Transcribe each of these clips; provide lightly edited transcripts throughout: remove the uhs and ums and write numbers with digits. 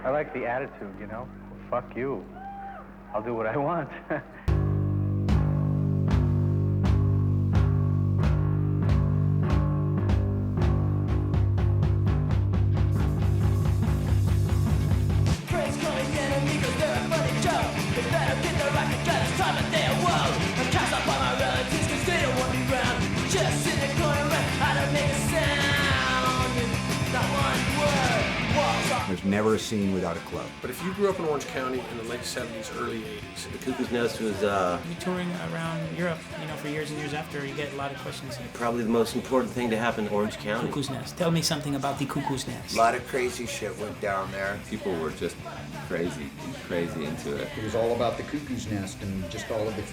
I like the attitude, you know? Fuck you. I'll do what I want. There's never a scene without a club. But if you grew up in Orange County in the late 70s, early 80s, the Cuckoo's Nest was touring around Europe, for years and years after. You get a lot of questions. Probably the most important thing to happen in Orange County. Cuckoo's Nest. Tell me something about the Cuckoo's Nest. A lot of crazy shit went down there. People were just crazy into it. It was all about the Cuckoo's Nest and just all of the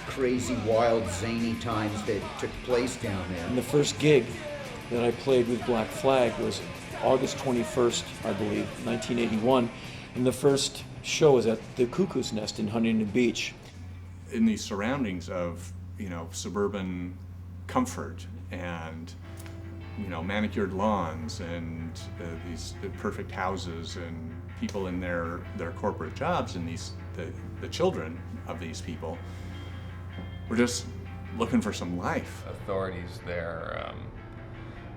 crazy, wild, zany times that took place down there. And the first gig that I played with Black Flag was August 21st, I believe, 1981. And the first show was at the Cuckoo's Nest in Huntington Beach. In the surroundings of, suburban comfort and, manicured lawns and these perfect houses and people in their corporate jobs, and the children of these people were just looking for some life. Authorities there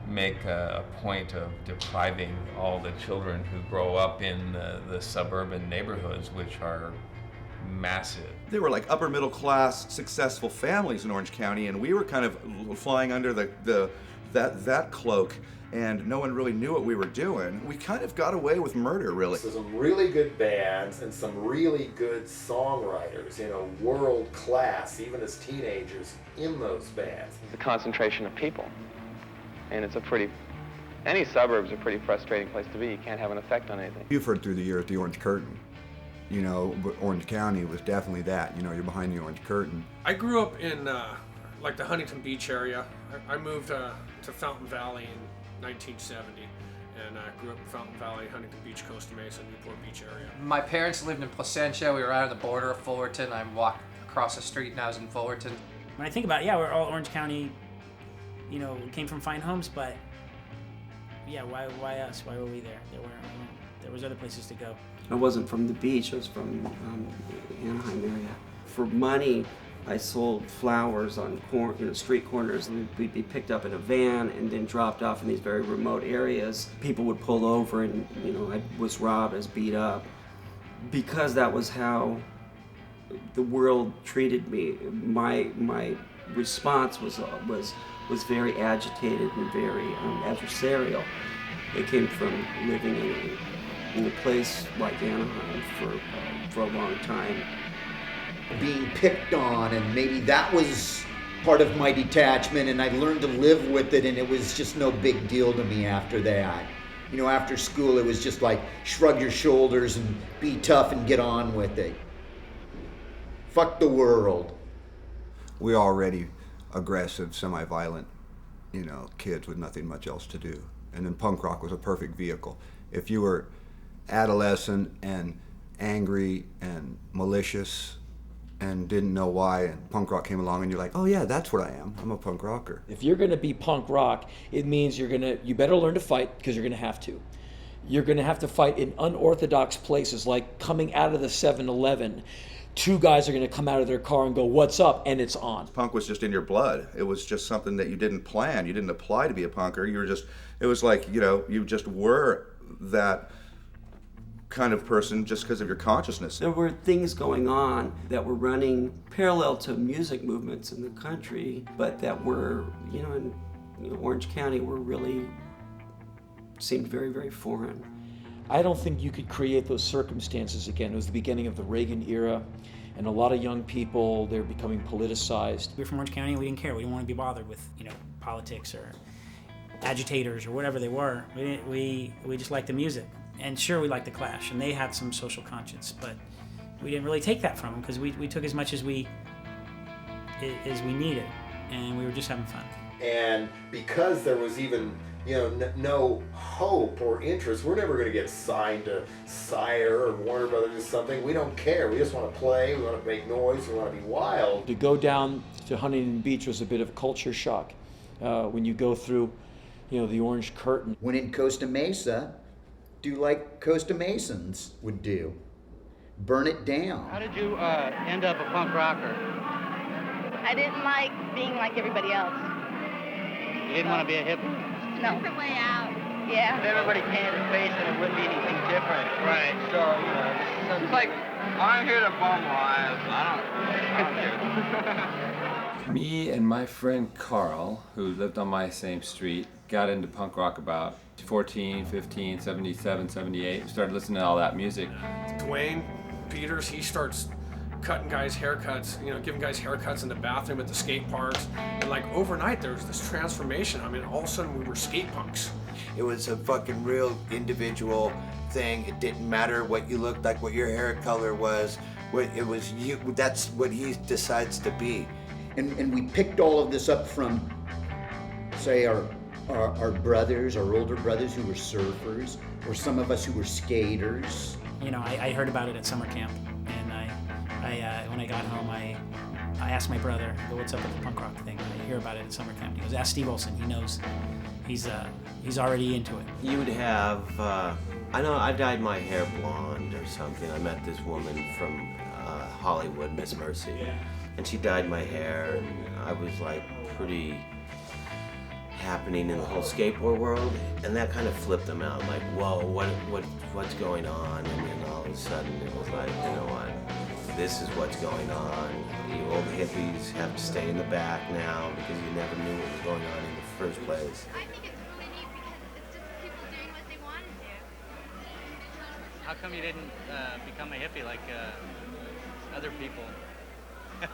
make a point of depriving all the children who grow up in the suburban neighborhoods, which are massive. They were like upper middle class, successful families in Orange County, and we were kind of flying under that cloak, and no one really knew what we were doing. We kind of got away with murder, really. So some really good bands and some really good songwriters, world class, even as teenagers, in those bands. The concentration of people. And any suburb's a pretty frustrating place to be. You can't have an effect on anything. You've heard through the years the Orange Curtain. But Orange County was definitely that. You're behind the Orange Curtain. I grew up in the Huntington Beach area. I moved to Fountain Valley in 1970, and I grew up in Fountain Valley, Huntington Beach, Costa Mesa, Newport Beach area. My parents lived in Placentia. We were right on the border of Fullerton. I walked across the street and I was in Fullerton. When I think about it, we're all Orange County. We came from fine homes, but why us? Why were we there? There was other places to go. I wasn't from the beach, I was from Anaheim area. For money, I sold flowers on street corners. We'd be picked up in a van and then dropped off in these very remote areas. People would pull over and, I was robbed, I was beat up. Because that was how the world treated me, my response was very agitated and very adversarial. It came from living in a place like Anaheim for a long time. Being picked on, and maybe that was part of my detachment, and I learned to live with it, and it was just no big deal to me after that. After school, it was just like shrug your shoulders and be tough and get on with it. Fuck the world. We're already aggressive, semi-violent, kids with nothing much else to do. And then punk rock was a perfect vehicle. If you were adolescent and angry and malicious and didn't know why, and punk rock came along and you're like, oh yeah, that's what I am. I'm a punk rocker. If you're gonna be punk rock, it means you better learn to fight, because you're gonna have to. You're gonna have to fight in unorthodox places, like coming out of the 7-Eleven. Two guys are going to come out of their car and go, what's up? And it's on. Punk was just in your blood. It was just something that you didn't plan. You didn't apply to be a punker. It was like, you just were that kind of person just because of your consciousness. There were things going on that were running parallel to music movements in the country, but that were, in Orange County seemed very, very foreign. I don't think you could create those circumstances again. It was the beginning of the Reagan era, and a lot of young people, they're becoming politicized. We were from Orange County, we didn't care. We didn't want to be bothered with, politics or agitators or whatever they were. We just liked the music. And sure, we liked the Clash, and they had some social conscience, but we didn't really take that from them, because we took as much as we needed, and we were just having fun. And because there was even no hope or interest, we're never going to get signed to Sire or Warner Brothers or something. We don't care. We just want to play. We want to make noise. We want to be wild. To go down to Huntington Beach was a bit of culture shock. When you go through, the Orange Curtain. When in Costa Mesa, do like Costa Masons would do. Burn it down. How did you end up a punk rocker? I didn't like being like everybody else. You didn't want to be a hippie? No. Different way out. Yeah. If everybody painted their face, then it wouldn't be anything different. Right. So, you know, it's like, I'm here to bum lives. I don't care. Me and my friend Carl, who lived on my same street, got into punk rock about 14, 15, 77, 78. We started listening to all that music. Dwayne Peters, he starts cutting guys' haircuts, you know, giving guys haircuts in the bathroom at the skate parks. And like overnight, there was this transformation. I mean, all of a sudden we were skate punks. It was a fucking real individual thing. It didn't matter what you looked like, what your hair color was. What it was you. That's what he decides to be. And we picked all of this up from, say, our brothers, our older brothers who were surfers, or some of us who were skaters. You know, I heard about it at summer camp, and I when I got home, I asked my brother, I go, what's up with the punk rock thing? I hear about it at summer camp. He goes, ask Steve Olson. He knows. He's already into it. You would have, I know I dyed my hair blonde or something. I met this woman from Hollywood, Miss Mercy, and she dyed my hair, and I was like pretty happening in the whole skateboard world, and that kind of flipped them out. Like, whoa, what's going on? And then all of a sudden it was like, you know what? This is what's going on. You old hippies have to stay in the back now because you never knew what was going on in the first place. I think it's really neat because it's just people doing what they want to do. How come you didn't become a hippie like other people? I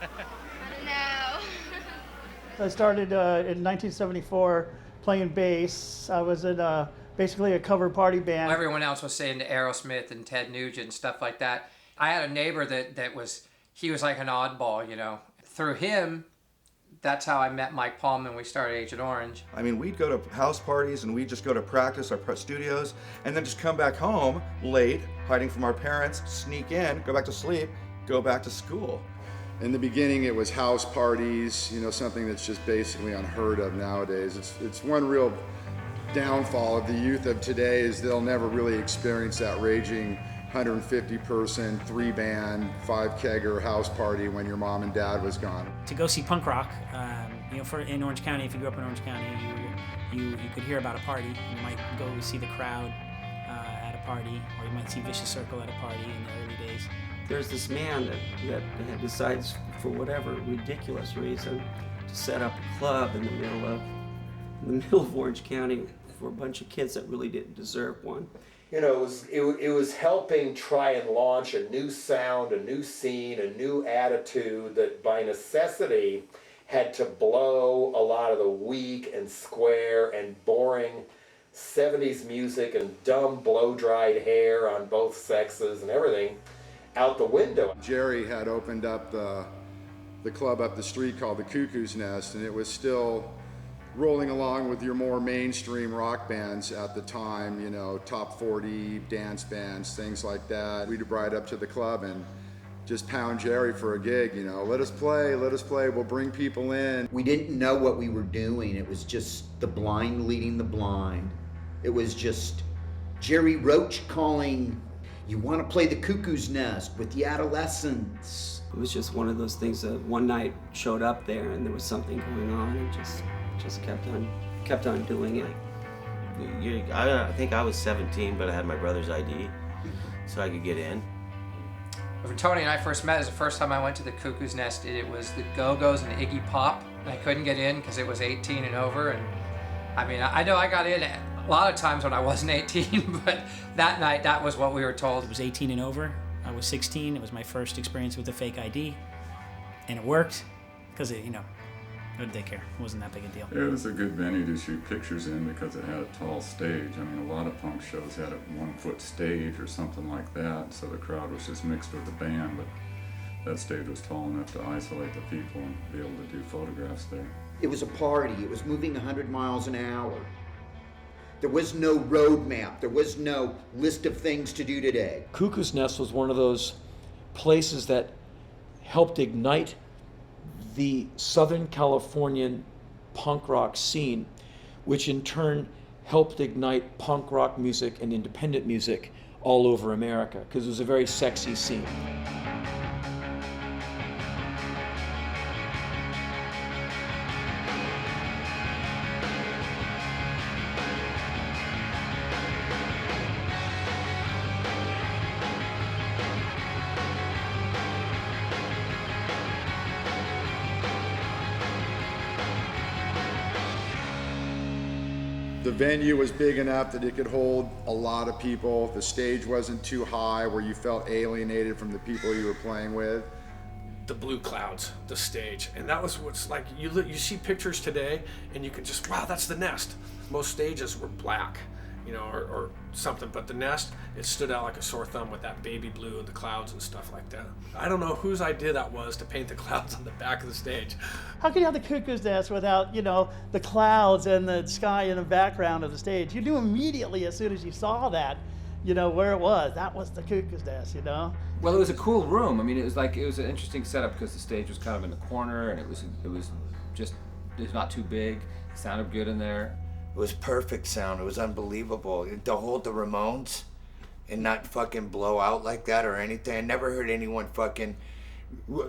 don't know. I started in 1974 playing bass. I was in basically a cover party band. Everyone else was saying to Aerosmith and Ted Nugent and stuff like that. I had a neighbor that was like an oddball, you know. Through him, that's how I met Mike Palm and we started Agent Orange. I mean, we'd go to house parties and we'd just go to practice our studios and then just come back home late, hiding from our parents, sneak in, go back to sleep, go back to school. In the beginning, it was house parties, you know, something that's just basically unheard of nowadays. It's one real downfall of the youth of today is they'll never really experience that raging 150-person, 3-band, 5-kegger house party when your mom and dad was gone. To go see punk rock, you know, in Orange County, if you grew up in Orange County, you could hear about a party. You might go see the Crowd at a party, or you might see Vicious Circle at a party in the early days. There's this man that decides, for whatever ridiculous reason, to set up a club in the middle of Orange County for a bunch of kids that really didn't deserve one. You know, it was helping try and launch a new sound, a new scene, a new attitude that by necessity had to blow a lot of the weak and square and boring 70s music and dumb blow-dried hair on both sexes and everything out the window. Jerry had opened up the club up the street called the Cuckoo's Nest, and it was still rolling along with your more mainstream rock bands at the time, you know, top 40 dance bands, things like that. We'd ride up to the club and just pound Jerry for a gig, you know, let us play, we'll bring people in. We didn't know what we were doing. It was just the blind leading the blind. It was just Jerry Roach calling, you want to play the Cuckoo's Nest with the Adolescents. It was just one of those things that one night showed up there and there was something going on and just kept on doing it. I think I was 17, but I had my brother's ID, so I could get in. When Tony and I first met, it was the first time I went to the Cuckoo's Nest. It was the Go-Go's and Iggy Pop. And I couldn't get in because it was 18 and over. And I mean, I know I got in a lot of times when I wasn't 18, but that night, that was what we were told. It was 18 and over. I was 16. It was my first experience with a fake ID. And it worked because, you know, what did they care? It wasn't that big a deal. It was a good venue to shoot pictures in because it had a tall stage. I mean, a lot of punk shows had a 1-foot stage or something like that, so the crowd was just mixed with the band, but that stage was tall enough to isolate the people and be able to do photographs there. It was a party. It was moving 100 miles an hour. There was no road map. There was no list of things to do today. Cuckoo's Nest was one of those places that helped ignite the Southern Californian punk rock scene, which in turn helped ignite punk rock music and independent music all over America, because it was a very sexy scene. The venue was big enough that it could hold a lot of people. The stage wasn't too high where you felt alienated from the people you were playing with. The blue clouds, the stage, and that was what's like. You see pictures today, and you can just, wow, that's the Nest. Most stages were black, you know, or something, but the Nest, it stood out like a sore thumb with that baby blue and the clouds and stuff like that. I don't know whose idea that was to paint the clouds on the back of the stage. How can you have the Cuckoo's Nest without, you know, the clouds and the sky in the background of the stage? You knew immediately as soon as you saw that, you know, where it was. That was the Cuckoo's Nest, you know? Well, it was a cool room. I mean, it was an interesting setup because the stage was kind of in the corner, and it was not too big. It sounded good in there. It was perfect sound. It was unbelievable. To hold the Ramones and not fucking blow out like that or anything. I never heard anyone fucking...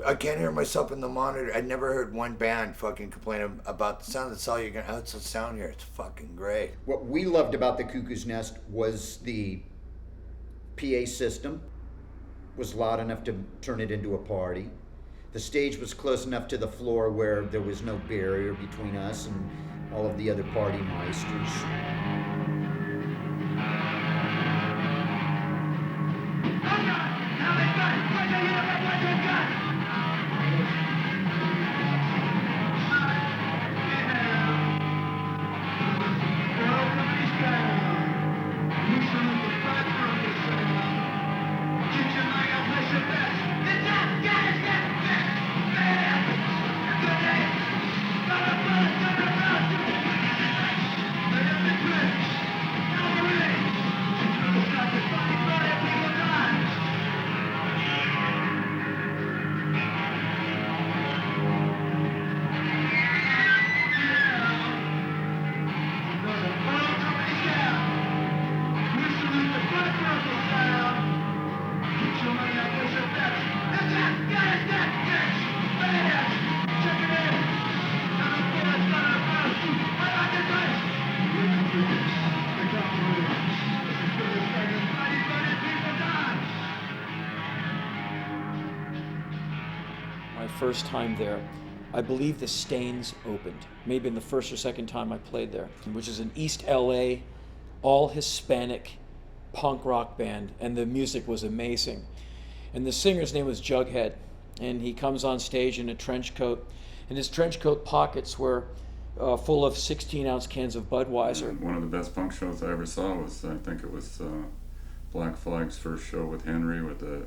I can't hear myself in the monitor. I never heard one band fucking complain about the sound. That's all you're gonna... Oh, it's the sound here. It's fucking great. What we loved about the Cuckoo's Nest was the PA system was loud enough to turn it into a party. The stage was close enough to the floor where there was no barrier between us and all of the other party meisters. First time there, I believe the Stains opened, maybe in the first or second time I played there, which is an East LA, all Hispanic punk rock band, and the music was amazing. And the singer's name was Jughead, and he comes on stage in a trench coat, and his trench coat pockets were full of 16-ounce cans of Budweiser. One of the best punk shows I ever saw was, I think it was Black Flag's first show with Henry, with the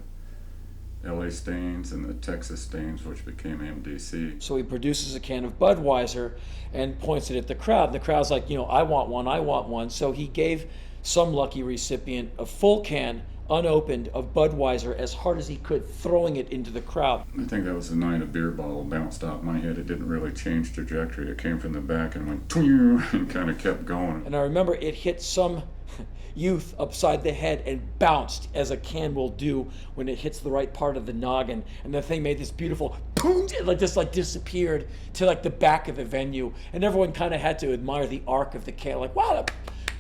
LA Stains and the Texas Stains, which became MDC. So he produces a can of Budweiser and points it at the crowd. The crowd's like, you know, I want one, I want one. So he gave some lucky recipient a full can, unopened, of Budweiser as hard as he could, throwing it into the crowd. I think that was the night a beer bottle bounced off my head. It didn't really change trajectory. It came from the back and went and kind of kept going. And I remember it hit some youth upside the head and bounced, as a can will do when it hits the right part of the noggin, and the thing made this beautiful boom, it just disappeared to the back of the venue, and everyone kind of had to admire the arc of the can, like, wow,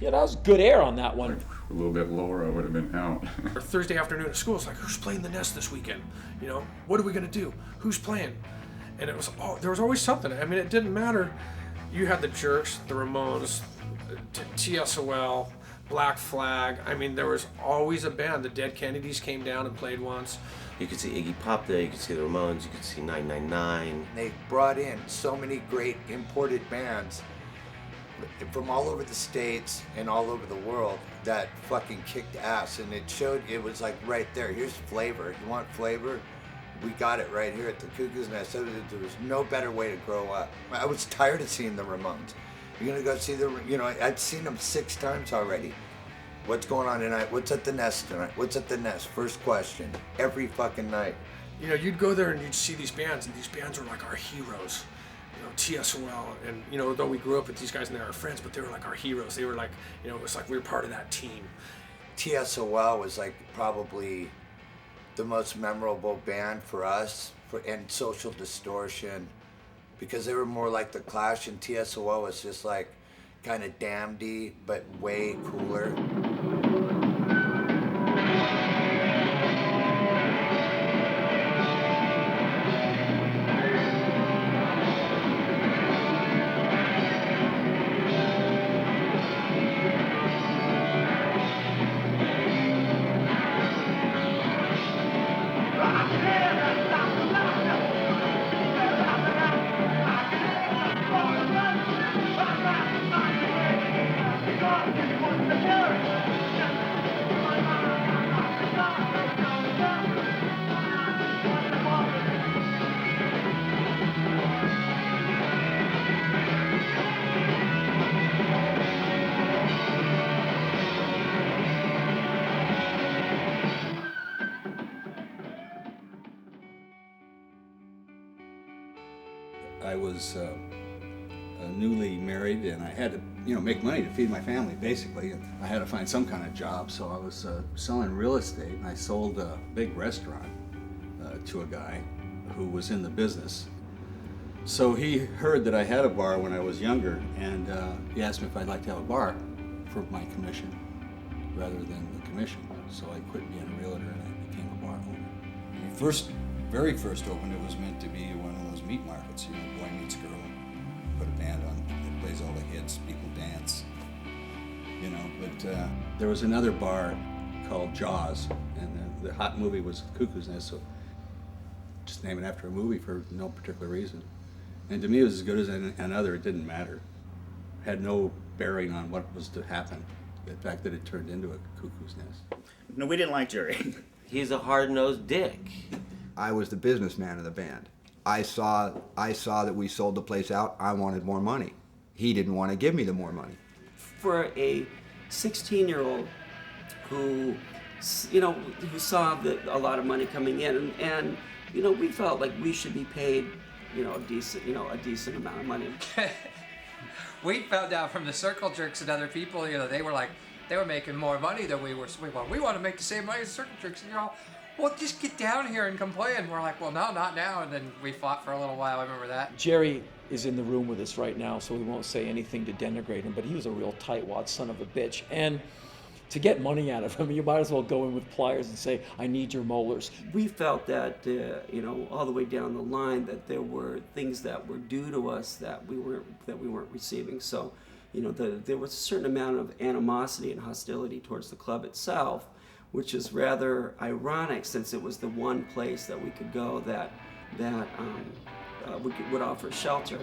that was good air on that one. A little bit lower, I would have been out. Thursday afternoon at school, it's like, who's playing the Nest this weekend? You know, what are we gonna do? Who's playing? And it was, there was always something. I mean, it didn't matter. You had the Jerks, the Ramones, TSOL, Black Flag. I mean, there was always a band. The Dead Kennedys came down and played once. You could see Iggy Pop there, you could see the Ramones, you could see 999. They brought in so many great imported bands from all over the States and all over the world that fucking kicked ass, and it showed, it was like right there. Here's flavor. You want flavor? We got it right here at the Cuckoo's Nest. There was no better way to grow up. I was tired of seeing the Ramones. You're gonna go see I'd seen them 6 times already. What's going on tonight? What's at the Nest tonight? What's at the Nest? First question. Every fucking night. You know, you'd go there and you'd see these bands, and these bands were like our heroes. You know, TSOL, and though we grew up with these guys and they were our friends, but they were like our heroes. They were like, it was like we were part of that team. TSOL was like probably the most memorable band for us, and Social Distortion, because they were more like the Clash, and TSOL was just like kind of damnedy, but way cooler. I was newly married, and I had to, make money to feed my family, basically. And I had to find some kind of job, so I was selling real estate, and I sold a big restaurant to a guy who was in the business. So he heard that I had a bar when I was younger, and he asked me if I'd like to have a bar for my commission rather than the commission. So I quit being a realtor and I became a bar owner. When I very first opened, it was meant to be one of those meat markets, boy meets girl, put a band on that plays all the hits, people dance, but there was another bar called Jaws, and the hot movie was Cuckoo's Nest, so just name it after a movie for no particular reason. And to me, it was as good as another. It didn't matter. It had no bearing on what was to happen. The fact that it turned into a Cuckoo's Nest. No, we didn't like Jerry. He's a hard-nosed dick. I was the businessman of the band. I saw that we sold the place out. I wanted more money. He didn't want to give me the more money. For a 16-year-old who saw a lot of money coming in, and we felt like we should be paid, a decent amount of money. We found out from the Circle Jerks and other people, they were making more money than we were. So we want to make the same money as Circle Jerks. And well, just get down here and complain. And we're like, well, no, not now. And then we fought for a little while. I remember that. Jerry is in the room with us right now, so we won't say anything to denigrate him, but he was a real tightwad son of a bitch. And to get money out of him, you might as well go in with pliers and say, I need your molars. We felt that, all the way down the line, that there were things that were due to us that we weren't receiving. So, there was a certain amount of animosity and hostility towards the club itself, which is rather ironic, since it was the one place that we could go that would offer shelter.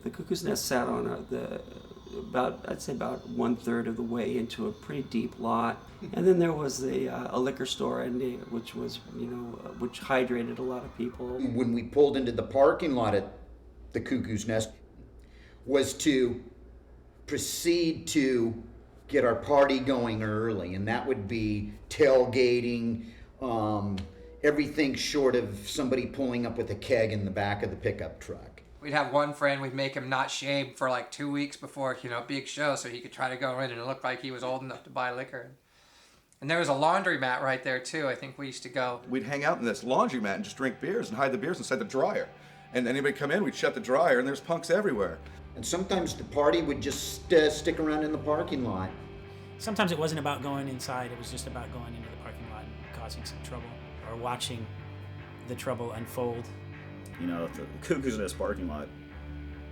The Cuckoo's Nest sat on about 1/3 of the way into a pretty deep lot, and then there was a liquor store, which was which hydrated a lot of people. When we pulled into the parking lot at the Cuckoo's Nest, was to proceed to get our party going early, and that would be tailgating, everything short of somebody pulling up with a keg in the back of the pickup truck. We'd have one friend, we'd make him not shave for like 2 weeks before, a big show so he could try to go in and it looked like he was old enough to buy liquor. And there was a laundromat right there too. I think we used to go. We'd hang out in this laundromat and just drink beers and hide the beers inside the dryer. And anybody come in, we'd shut the dryer and there's punks everywhere. And sometimes the party would just stick around in the parking lot. Sometimes it wasn't about going inside, it was just about going into the parking lot and causing some trouble or watching the trouble unfold. The Cuckoo's Nest parking lot.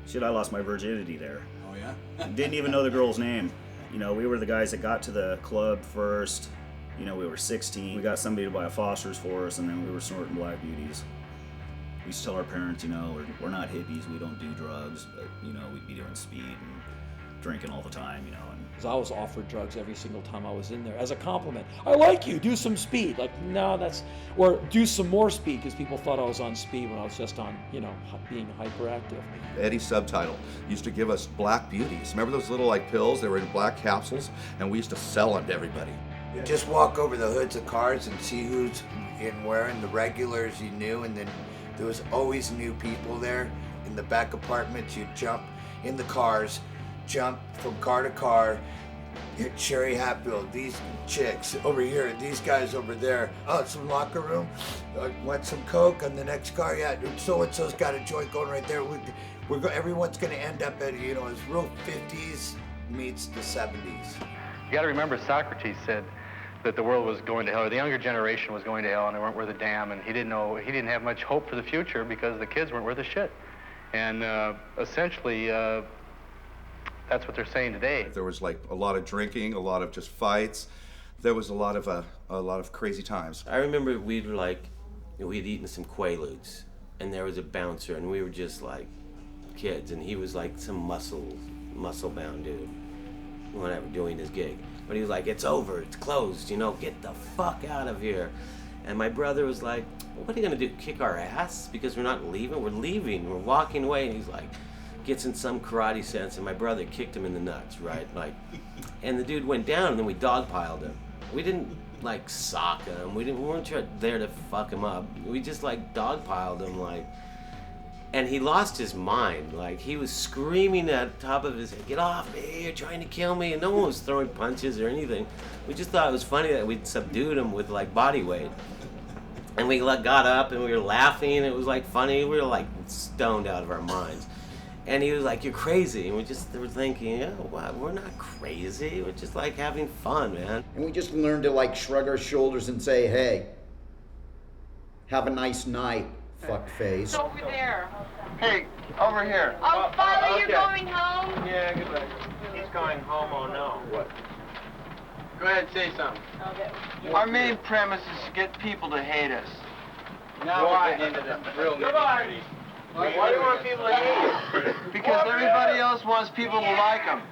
Shit, I lost my virginity there. Oh yeah? Didn't even know the girl's name. We were the guys that got to the club first. We were 16. We got somebody to buy a Foster's for us, and then we were snorting Black Beauties. We used to tell our parents, we're not hippies, we don't do drugs, but, we'd be doing speed and drinking all the time, and Because I was offered drugs every single time I was in there as a compliment. I like you, do some speed. Like, no, or do some more speed, because people thought I was on speed when I was just on, being hyperactive. Eddie's Subtitle used to give us Black Beauties. Remember those little pills? They were in black capsules, and we used to sell them to everybody. You just walk over the hoods of cars and see who's in wearing the regulars you knew, and then there was always new people there. In the back apartments, you'd jump in the cars, jump from car to car, hit Sherry Hatfield, these chicks over here, these guys over there. Oh, some locker room, want some Coke on the next car? Yeah, so-and-so's got a joint going right there. Everyone's gonna end up at, it's real 50s meets the 70s. You gotta remember Socrates said that the world was going to hell, or the younger generation was going to hell, and they weren't worth a damn, and he didn't have much hope for the future because the kids weren't worth a shit. And essentially, that's what they're saying today. There was a lot of drinking, a lot of just fights. There was a lot of crazy times. I remember we'd eaten some Quaaludes, and there was a bouncer, and we were just like kids, and he was like some muscle-bound dude, whatever, doing his gig. But he was like, "It's over, it's closed, get the fuck out of here." And my brother was like, "What are you gonna do, kick our ass because we're not leaving? We're leaving, we're walking away." And he's like, gets in some karate sense, and my brother kicked him in the nuts, right? And the dude went down, and then we dogpiled him. We didn't sock him. We weren't there to fuck him up. We just dogpiled him, and he lost his mind. He was screaming at the top of his head, "Get off me, you're trying to kill me." And no one was throwing punches or anything. We just thought it was funny that we'd subdued him with body weight. And we got up and we were laughing. It was funny. We were stoned out of our minds. And he was like, "You're crazy." And we were thinking, what? We're not crazy. We're just having fun, man. And we just learned to shrug our shoulders and say, "Hey, have a nice night, fuckface." Over there. Hey, over here. Oh, Father, you're okay. going home? Yeah, good luck. He's going home, oh no. What? Go ahead, say something. Okay. Our main premise is to get people to hate us. Now Why? we're getting into the real Goodbye. nitty-gritty. Why do you want people to hate you? Because everybody else wants people to like them.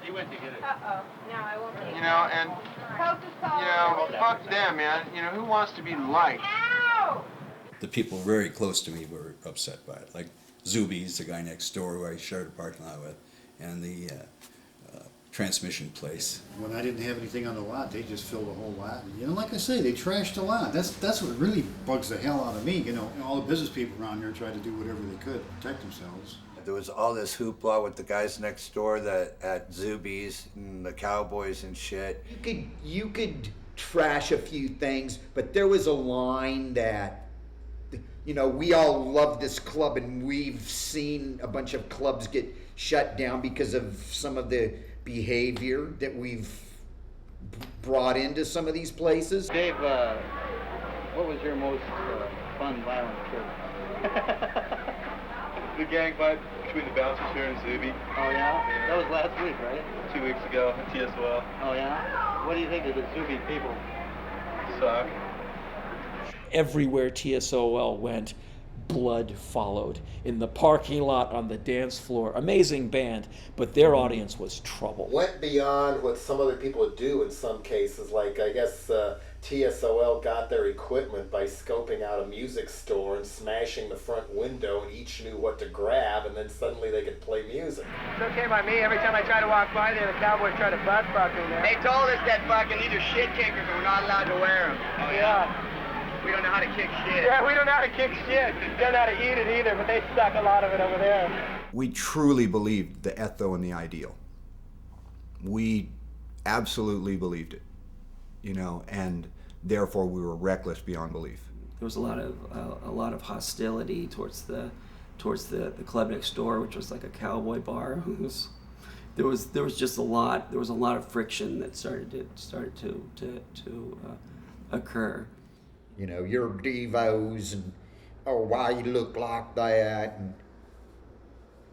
He went to get it. Uh-oh. No, I won't be. And, fuck them, man. Who wants to be liked? Ow! The people very close to me were upset by it, like Zuby's, the guy next door who I shared a parking lot with, and the transmission place. When I didn't have anything on the lot, they just filled the whole lot. Like I say, they trashed the lot. That's what really bugs the hell out of me. All the business people around here tried to do whatever they could to protect themselves. There was all this hoopla with the guys next door at Zuby's and the Cowboys and shit. You could trash a few things, but there was a line that, we all love this club, and we've seen a bunch of clubs get shut down because of some of the behavior that we've brought into some of these places. Dave, what was your most fun, violent trip? The gang fight between the bouncers here in Zuby. Oh, yeah? That was last week, right? 2 weeks ago at TSOL. Oh, yeah? What do you think of the Zuby people? Suck. Everywhere TSOL went, blood followed. In the parking lot, on the dance floor. Amazing band, but their audience was trouble. Went beyond what some other people would do in some cases. I guess TSOL got their equipment by scoping out a music store and smashing the front window, and each knew what to grab, and then suddenly they could play music. It's okay by me. Every time I try to walk by there, the Cowboys try to butt-fuck me there. They told us that fucking these are shit kickers and we're not allowed to wear them. Oh, yeah? We don't know how to kick shit. Yeah, we don't know how to kick shit. Don't know how to eat it either, but they suck a lot of it over there. We truly believed the etho and the ideal. We absolutely believed it, you know, and therefore we were reckless beyond belief. There was a lot of hostility towards the club next door, which was like a cowboy bar. There was just a lot. There was a lot of friction that started to occur. You know, you're devos, and oh, why you look like that, and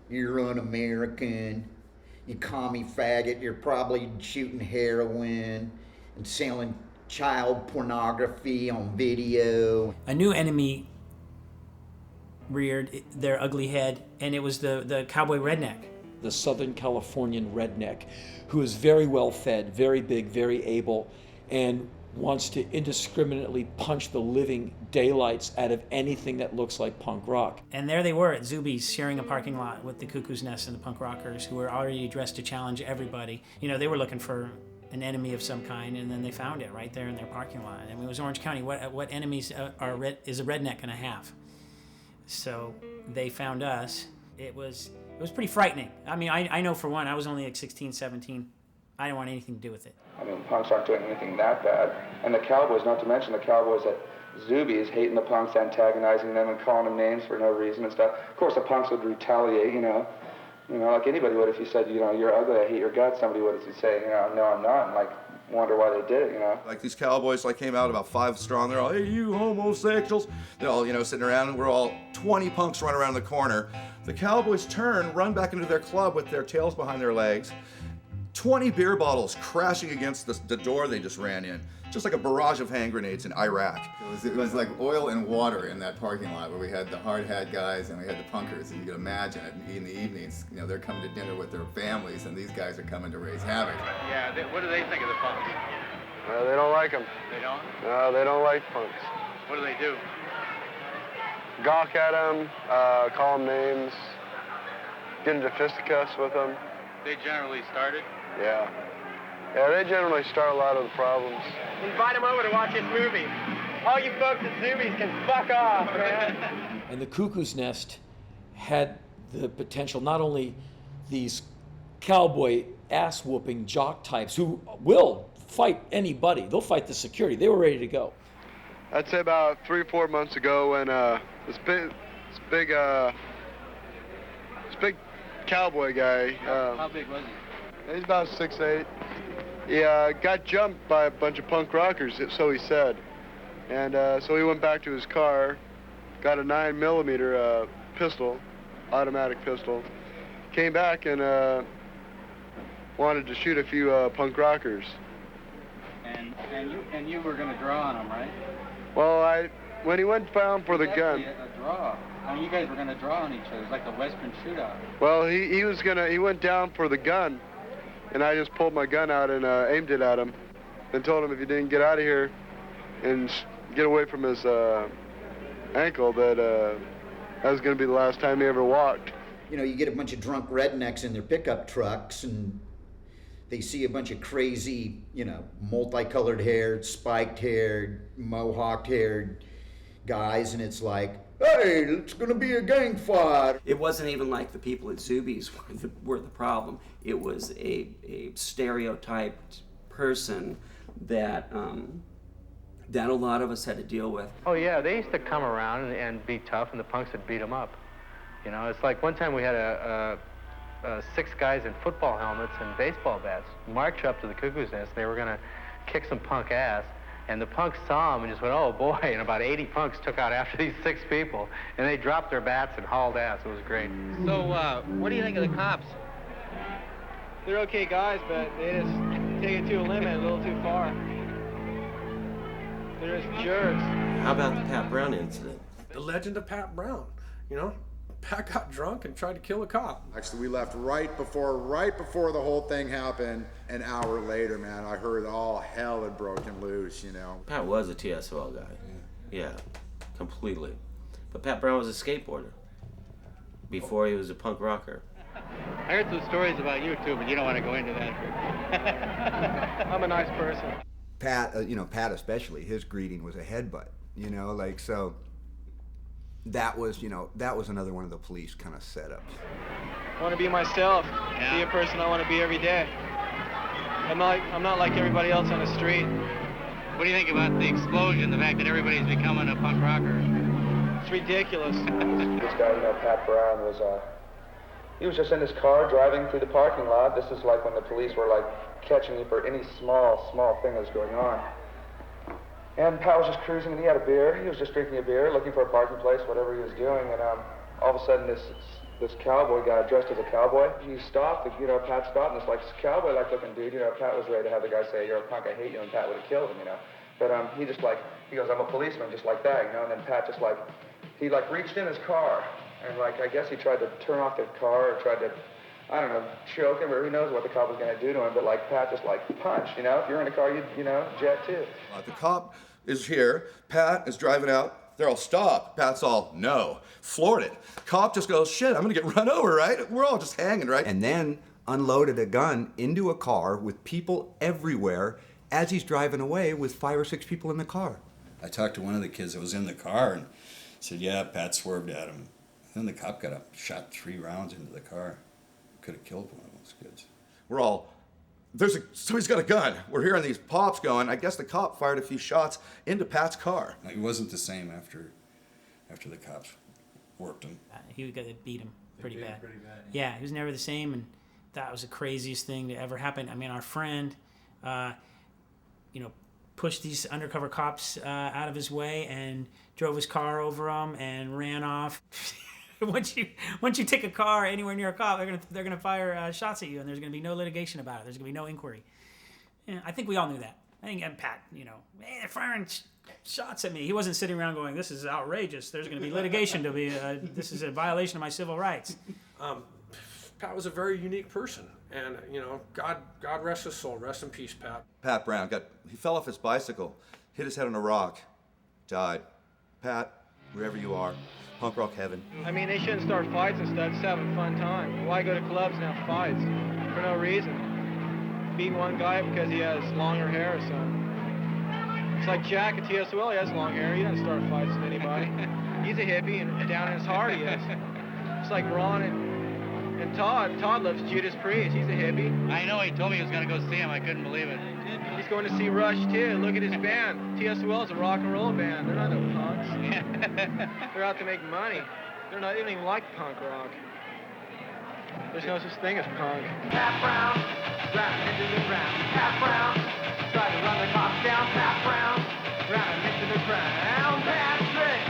you're un-American, you commie faggot, you're probably shooting heroin and selling child pornography on video. A new enemy reared their ugly head, and it was the cowboy redneck. The Southern Californian redneck, who is very well fed, very big, very able, and wants to indiscriminately punch the living daylights out of anything that looks like punk rock. And there they were at Zuby's, sharing a parking lot with the Cuckoo's Nest and the punk rockers, who were already dressed to challenge everybody. You know, they were looking for an enemy of some kind, and then they found it right there in their parking lot. I mean, it was Orange County. What enemies is a redneck going to have? So they found us. It was pretty frightening. I mean, I know for one, I was only like 16, 17. I didn't want anything to do with it. I mean, punks aren't doing anything that bad. And the cowboys, not to mention the cowboys at Zuby's, hating the punks, antagonizing them, and calling them names for no reason and stuff. Of course, the punks would retaliate, you know, like anybody would if you said, you know, you're ugly, I hate your guts. Somebody would say, you know, no, I'm not, and like wonder why they did it, you know. Like these cowboys, like came out about 5 strong. They're all, hey, you homosexuals. They're all, you know, sitting around, and we're all 20 punks running around the corner. The cowboys turn, run back into their club with their tails behind their legs. 20 beer bottles crashing against the door they just ran in. Just like a barrage of hand grenades in Iraq. It was like oil and water in that parking lot where we had the hard hat guys and we had the punkers. And you can imagine it in the evenings, you know, they're coming to dinner with their families and these guys are coming to raise havoc. Yeah, what do they think of the punks? They don't like them. They don't? No, they don't like punks. What do they do? Gawk at them, call them names, get into fisticuffs with them. They generally started? Yeah. Yeah, they generally start a lot of the problems. Invite them over to watch this movie. All you folks at Zuby's can fuck off, man. And the Cuckoo's Nest had the potential, not only these cowboy ass-whooping jock types who will fight anybody, they'll fight the security. They were ready to go. I'd say about 3 or 4 months ago when this big cowboy guy. How big was he? He's about 6'8". He got jumped by a bunch of punk rockers, so he said. And so he went back to his car, got a 9mm pistol, automatic pistol, came back and wanted to shoot a few punk rockers. And you were going to draw on him, right? Well, when he went down for the gun. A draw. I mean, you guys were going to draw on each other. It's like a Western shootout. Well, he went down for the gun, and I just pulled my gun out and aimed it at him, and told him if he didn't get out of here and get away from his ankle, that was going to be the last time he ever walked. You know, you get a bunch of drunk rednecks in their pickup trucks, and they see a bunch of crazy, you know, multicolored haired, spiked haired, mohawked haired guys, and it's like, hey, it's gonna be a gang fight. It wasn't even like the people at Zuby's were the problem. It was a stereotyped person that that a lot of us had to deal with. Oh yeah, they used to come around and be tough, and the punks would beat them up. You know, it's like one time we had 6 guys in football helmets and baseball bats march up to the Cuckoo's Nest. They were going to kick some punk ass, and the punks saw them and just went, oh boy, and about 80 punks took out after these 6 people, and they dropped their bats and hauled ass. It was great. So, what do you think of the cops? They're okay guys, but they just take it to a limit, a little too far. They're just jerks. How about the Pat Brown incident? The legend of Pat Brown, you know? Pat got drunk and tried to kill a cop. Actually, we left right before the whole thing happened. An hour later, man, I heard all hell had broken loose, you know. Pat was a TSOL guy. Yeah, completely. But Pat Brown was a skateboarder before he was a punk rocker. I heard some stories about you too, but you don't want to go into that. I'm a nice person. Pat, Pat especially, his greeting was a headbutt. You know, like, so that was, you know, that was another one of the police kind of setups. I want to be myself, be a person I want to be every day. I'm not like everybody else on the street. What do you think about the explosion, the fact that everybody's becoming a punk rocker? It's ridiculous. This guy, you know, Pat Brown, he was just in his car driving through the parking lot. This is like when the police were like catching you for any small thing that was going on. And Pat was just cruising, and he had a beer. He was just drinking a beer, looking for a parking place, whatever he was doing. And all of a sudden, this cowboy guy dressed as a cowboy, he stopped. You know, Pat stopped, and it's like this cowboy-like looking dude. You know, Pat was ready to have the guy say, "You're a punk, I hate you," and Pat would have killed him. You know, but he just like, he goes, "I'm a policeman," just like that. You know, and then Pat just like, he like reached in his car, and like I guess he tried to turn off the car or tried to, I don't know, choke him, or who knows what the cop was going to do to him. But like Pat just like punched. You know, if you're in a car, you know, jet too. The cop is here. Pat is driving out. They're all, "Stop." Pat's all, "No." Floored it. Cop just goes, "Shit, I'm gonna get run over, right?" We're all just hanging, right? And then unloaded a gun into a car with people everywhere as he's driving away with 5 or 6 people in the car. I talked to one of the kids that was in the car and said, "Yeah, Pat swerved at him." And then the cop got up, shot 3 rounds into the car. Could have killed one of those kids. We're all, somebody's got a gun. We're hearing these pops going. I guess the cop fired a few shots into Pat's car. It wasn't the same after the cops worked him. He beat him pretty bad. Yeah, he was never the same, and that was the craziest thing to ever happen. I mean, our friend, you know, pushed these undercover cops out of his way and drove his car over them and ran off. Once you take a car anywhere near a cop, they're gonna fire shots at you, and there's gonna be no litigation about it. There's gonna be no inquiry. Yeah, I think we all knew that. I think Pat, you know, "Hey, they're firing shots at me." He wasn't sitting around going, "This is outrageous. There's gonna be litigation to be. This is a violation of my civil rights." Pat was a very unique person, and you know, God rest his soul. Rest in peace, Pat. Pat Brown he fell off his bicycle, hit his head on a rock, died. Pat, wherever you are, punk rock heaven. I mean, they shouldn't start fights instead, just having a fun time. Why go to clubs and have fights for no reason? Beating one guy because he has longer hair or something. It's like Jack at TSOL, he has long hair. He doesn't start fights with anybody. He's a hippie, and down in his heart he is. It's like Ron and Todd. Todd loves Judas Priest. He's a hippie. I know, he told me he was going to go see him. I couldn't believe it. He's going to see Rush, too. Look at his band. TSOL is a rock and roll band. They're not no punks. They're out to make money. They don't even like punk rock. There's no such thing as punk. Pat Brown, ran into the ground. Pat Brown, tried to run the cops down. Pat Brown, ran into the ground. Patrick,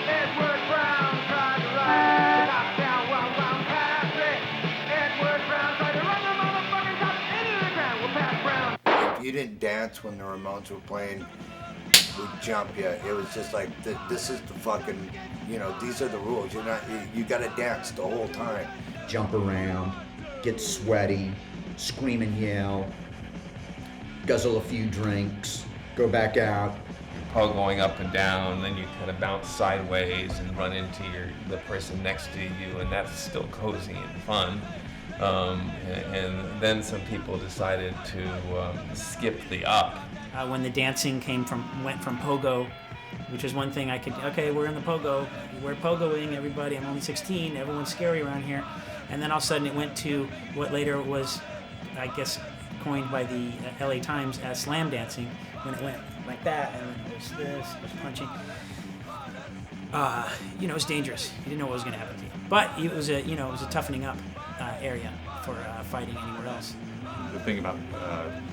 Edward Brown, tried to run the cops down. Well, Patrick, Edward Brown, tried to run the motherfucking cops into the ground. Well, Pat Brown. If you didn't dance when the Ramones were playing, we'd jump you. It was just like, this is the fucking, you know, these are the rules. You gotta dance the whole time. Jump around, get sweaty, scream and yell, guzzle a few drinks, go back out. All going up and down, then you kind of bounce sideways and run into the person next to you, and that's still cozy and fun. And then some people decided to skip the up. When the dancing went from pogo, which is one thing okay, we're in the pogo, we're pogoing, everybody, I'm only 16, everyone's scary around here. And then all of a sudden it went to what later was, I guess, coined by the LA Times as slam dancing, when it went like that, and then it was this, it was punching. You know, it was dangerous. You didn't know what was going to happen to you. But it was a toughening up area for fighting anywhere else. The thing about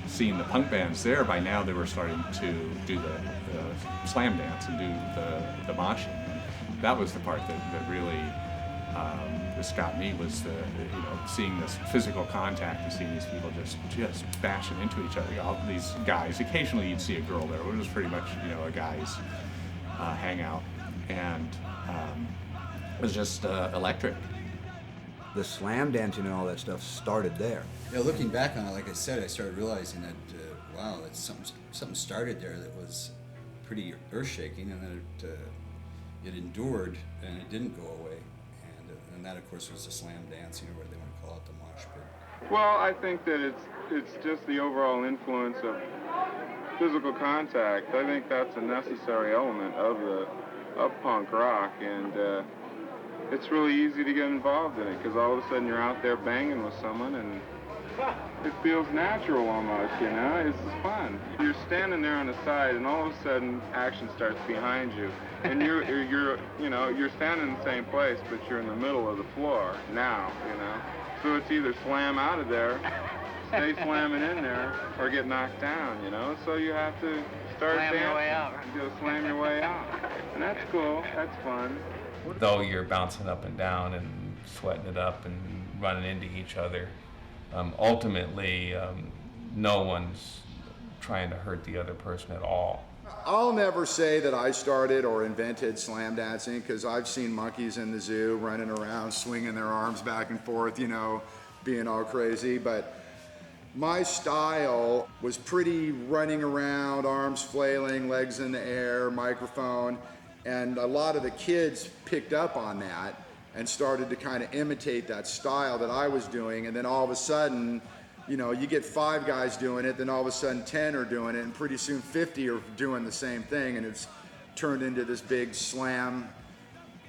seeing the punk bands there, by now they were starting to do the slam dance and do the moshing. That was the part that really got me, was seeing this physical contact and seeing these people just bashing into each other. All these guys. Occasionally you'd see a girl there, but it was pretty much a guy's hangout, and it was just electric. The slam dancing and all that stuff started there. Yeah, looking back on it, like I said, I started realizing that wow, that something started there that was pretty earth-shaking, and then it endured and it didn't go away. And that, of course, was the slam dancing, or what they want to call it, the mosh pit. Well, I think that it's just the overall influence physical contact. I think that's a necessary element of punk rock, and it's really easy to get involved in it because all of a sudden you're out there banging with someone and it feels natural almost, you know? It's fun. You're standing there on the side and all of a sudden action starts behind you, and you're standing in the same place, but you're in the middle of the floor now, you know? So it's either slam out of there, stay slamming in there, or get knocked down, you know? So you have to start Slam your way out. You go slam your way out. And that's cool, that's fun. Though you're bouncing up and down and sweating it up and running into each other, ultimately, no one's trying to hurt the other person at all. I'll never say that I started or invented slam dancing, because I've seen monkeys in the zoo running around, swinging their arms back and forth, you know, being all crazy. But my style was pretty running around, arms flailing, legs in the air, microphone. And a lot of the kids picked up on that and started to kind of imitate that style that I was doing. And then all of a sudden, you know, you get 5 guys doing it, then all of a sudden 10 are doing it, and pretty soon 50 are doing the same thing, and it's turned into this big slam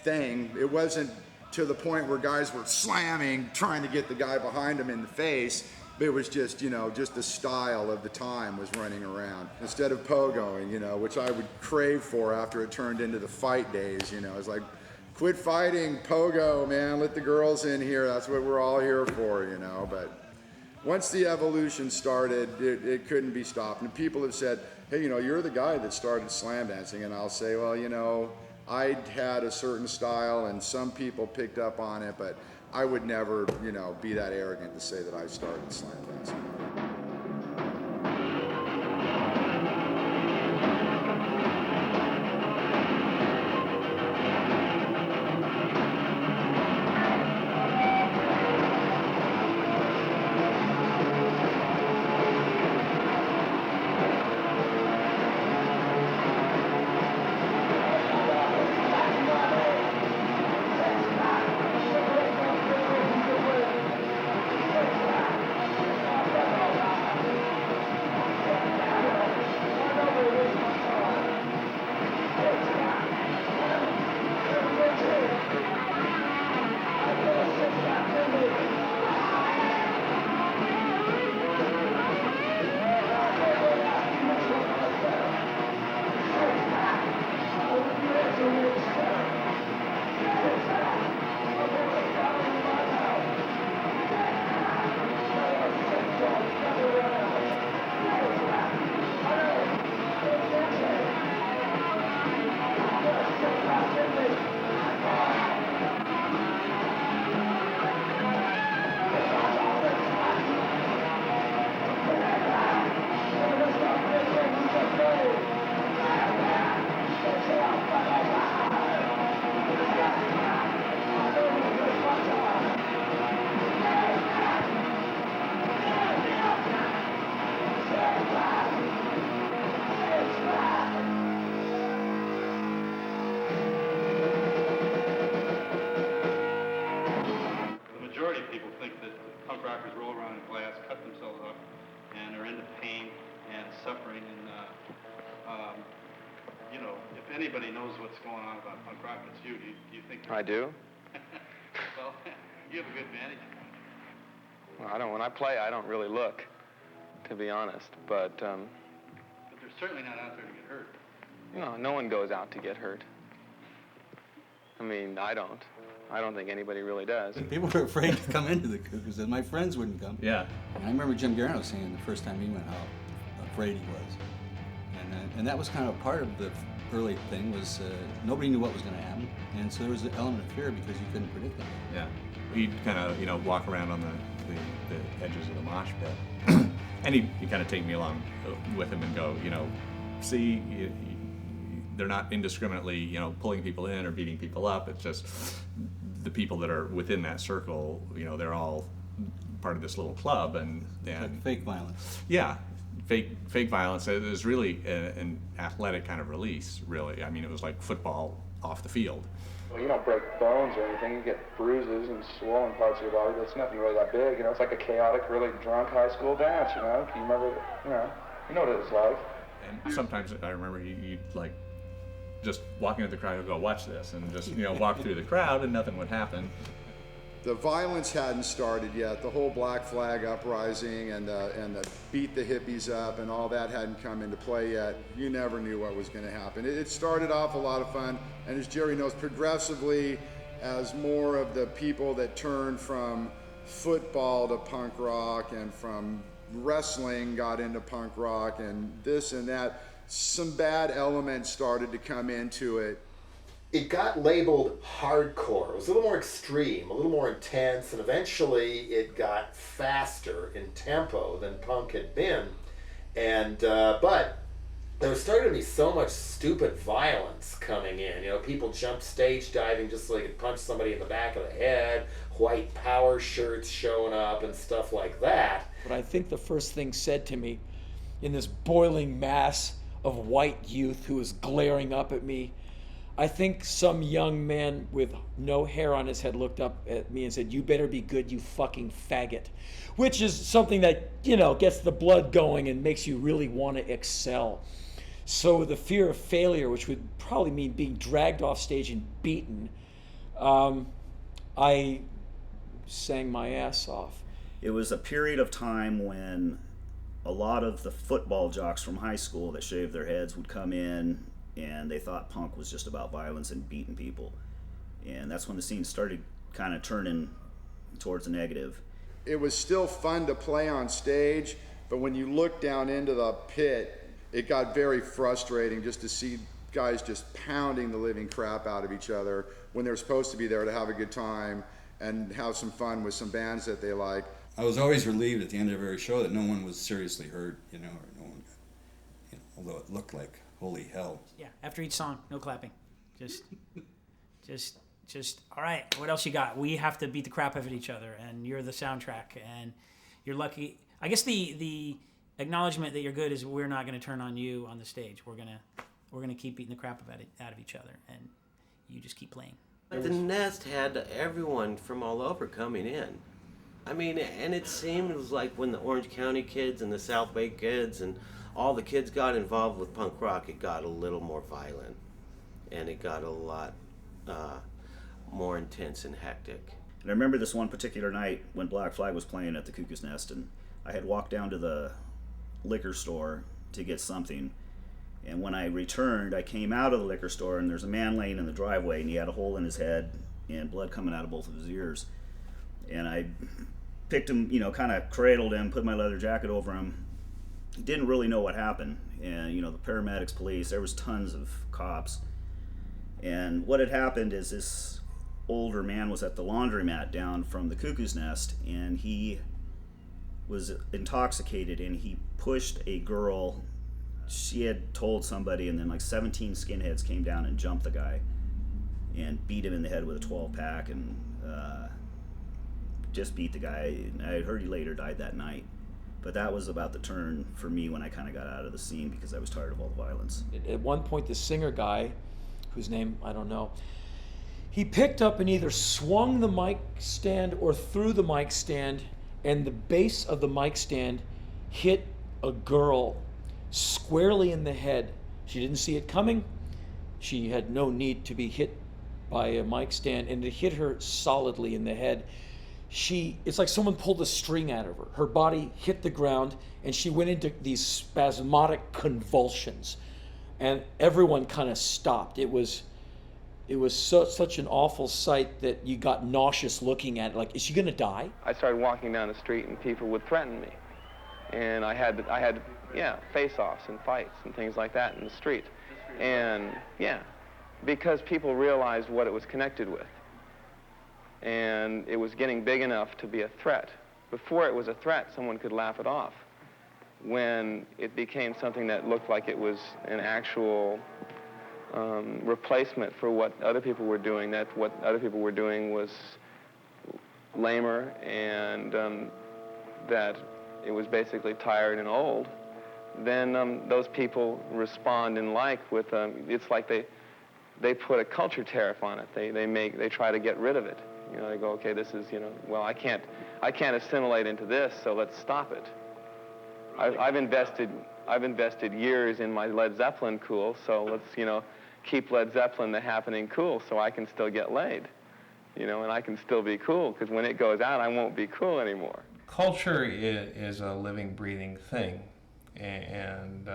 thing. It wasn't to the point where guys were slamming, trying to get the guy behind them in the face. It was just, you know, just the style of the time was running around. Instead of pogoing, you know, which I would crave for after it turned into the fight days, you know. It's like, quit fighting, pogo, man, let the girls in here. That's what we're all here for, you know. But once the evolution started, it couldn't be stopped. And people have said, hey, you know, you're the guy that started slam dancing. And I'll say, well, you know, I had a certain style and some people picked up on it, but I would never, you know, be that arrogant to say that I started slam dancing. Anybody knows what's going on about punk rock, it's you. Do you think? I do. Well, you have a good vantage point. Well, when I play, I don't really look, to be honest. But they're certainly not out there to get hurt. No one goes out to get hurt. I mean, I don't. I don't think anybody really does. People were afraid to come into the Cougars, and my friends wouldn't come. Yeah. And I remember Jim Garano saying the first time he went how afraid he was. And that was kind of a part of the early thing was nobody knew what was going to happen, and so there was an element of fear because you couldn't predict that. Yeah, he'd kind of walk around on the edges of the mosh pit, and he'd kind of take me along with him and go, see, they're not indiscriminately pulling people in or beating people up. It's just the people that are within that circle, they're all part of this little club, and like fake violence. Yeah. Fake violence. It was really an athletic kind of release, really. I mean, it was like football off the field. Well, you don't break bones or anything. You get bruises and swollen parts of your body. That's nothing really that big. It's like a chaotic, really drunk high school dance, Do you remember, you know what it was like? And sometimes I remember you'd like just walk into the crowd and go, watch this, and just, you know, walk through the crowd and nothing would happen. The violence hadn't started yet. The whole Black Flag uprising and the beat the hippies up and all that hadn't come into play yet. You never knew what was going to happen. It started off a lot of fun, and as Jerry knows, progressively, as more of the people that turned from football to punk rock and from wrestling got into punk rock and this and that, some bad elements started to come into it. It got labeled hardcore. It was a little more extreme, a little more intense, and eventually it got faster in tempo than punk had been. And but there was starting to be so much stupid violence coming in. You know, people jump stage diving just so they could punch somebody in the back of the head, white power shirts showing up and stuff like that. But I think the first thing said to me in this boiling mass of white youth who was glaring up at me, I think some young man with no hair on his head looked up at me and said, "You better be good, you fucking faggot," which is something that, you know, gets the blood going and makes you really want to excel. So the fear of failure, which would probably mean being dragged off stage and beaten, I sang my ass off. It was a period of time when a lot of the football jocks from high school that shaved their heads would come in, and they thought punk was just about violence and beating people. And that's when the scene started kind of turning towards the negative. It was still fun to play on stage, but when you look down into the pit, it got very frustrating just to see guys just pounding the living crap out of each other when they're supposed to be there to have a good time and have some fun with some bands that they like. I was always relieved at the end of every show that no one was seriously hurt, you know, or no one got, you know, although it looked like holy hell. Yeah, after each song, no clapping. Just, all right, what else you got? We have to beat the crap out of each other, and you're the soundtrack, and you're lucky. I guess the acknowledgement that you're good is we're not going to turn on you on the stage. We're gonna keep beating the crap out of each other, and you just keep playing. The Nest had everyone from all over coming in. I mean, and it seemed like when the Orange County kids and the South Bay kids and all the kids got involved with punk rock, it got a little more violent, and it got a lot more intense and hectic. And I remember this one particular night when Black Flag was playing at the Cuckoo's Nest, and I had walked down to the liquor store to get something, and when I returned, I came out of the liquor store, and there's a man laying in the driveway, and he had a hole in his head and blood coming out of both of his ears. And I picked him, you know, kind of cradled him, put my leather jacket over him. Didn't really know what happened. And, you know, the paramedics, police, there was tons of cops. And what had happened is this older man was at the laundromat down from the Cuckoo's Nest, and he was intoxicated, and he pushed a girl. She had told somebody, and then like 17 skinheads came down and jumped the guy and beat him in the head with a 12-pack and just beat the guy. And I heard he later died that night. But that was about the turn for me when I kind of got out of the scene because I was tired of all the violence. At one point, the singer guy, whose name I don't know, he picked up and either swung the mic stand or threw the mic stand, and the base of the mic stand hit a girl squarely in the head. She didn't see it coming. She had no need to be hit by a mic stand, and it hit her solidly in the head. It's like someone pulled a string out of her. Her body hit the ground, and she went into these spasmodic convulsions, and everyone kind of stopped. It was such an awful sight that you got nauseous looking at it. Like, is she gonna die? I started walking down the street, and people would threaten me, and I had face-offs and fights and things like that in the street, and because people realized what it was connected with. And it was getting big enough to be a threat. Before it was a threat, someone could laugh it off. When it became something that looked like it was an actual replacement for what other people were doing, that what other people were doing was lamer, and that it was basically tired and old, then those people respond in like with, it's like they put a culture tariff on it. They try to get rid of it. You know, they go, okay, this is, you know, well, I can't assimilate into this, so let's stop it. I've invested I've invested years in my Led Zeppelin cool, so let's, keep Led Zeppelin the happening cool so I can still get laid, and I can still be cool, because when it goes out, I won't be cool anymore. Culture is a living, breathing thing, and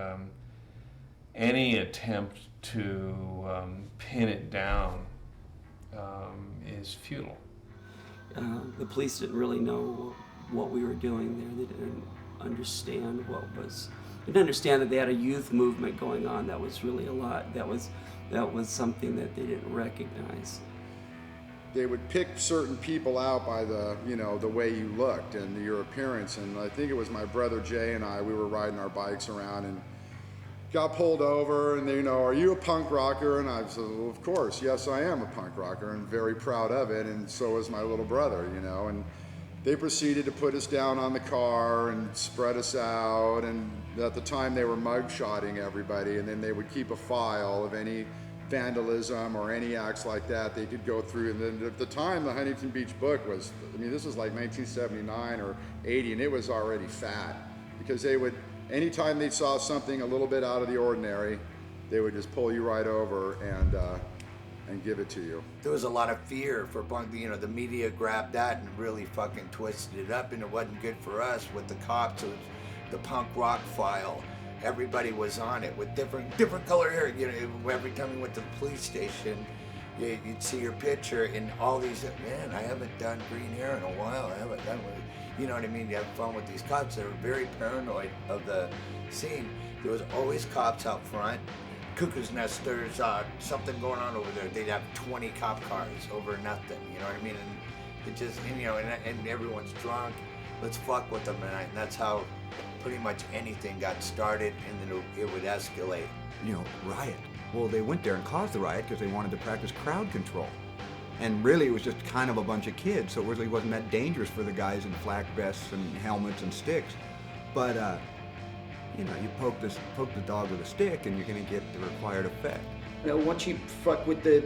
any attempt to pin it down is futile. The police didn't really know what we were doing there. They didn't understand they didn't understand that they had a youth movement going on that was really a lot. That was something that they didn't recognize. They would pick certain people out by the way you looked and your appearance. And I think it was my brother Jay and I, we were riding our bikes around and got pulled over, and they, are you a punk rocker? And I said, well, of course, yes, I am a punk rocker, and very proud of it, and so is my little brother, and they proceeded to put us down on the car and spread us out, and at the time they were mug-shotting everybody, and then they would keep a file of any vandalism or any acts like that they could go through. And then at the time, the Huntington Beach book was, this was like 1979 or 80, and it was already fat, because they would, anytime they saw something a little bit out of the ordinary, they would just pull you right over and give it to you. There was a lot of fear for punk. The media grabbed that and really fucking twisted it up, and it wasn't good for us with the cops. It was the punk rock file. Everybody was on it with different color hair. Every time we went to the police station, you'd see your picture, and all these, man, I haven't done green hair in a while. I haven't done it. You know what I mean? You have fun with these cops. They were very paranoid of the scene. There was always cops out front. Cuckoo's Nest, there's something going on over there. They'd have 20 cop cars over nothing. You know what I mean? And it just, and everyone's drunk. Let's fuck with them tonight. And that's how pretty much anything got started, and then it would escalate. Riot. Well, they went there and caused the riot because they wanted to practice crowd control. And really, it was just kind of a bunch of kids, so it really wasn't that dangerous for the guys in flak vests and helmets and sticks. But, you poke the dog with a stick, and you're going to get the required effect. Once you fuck with the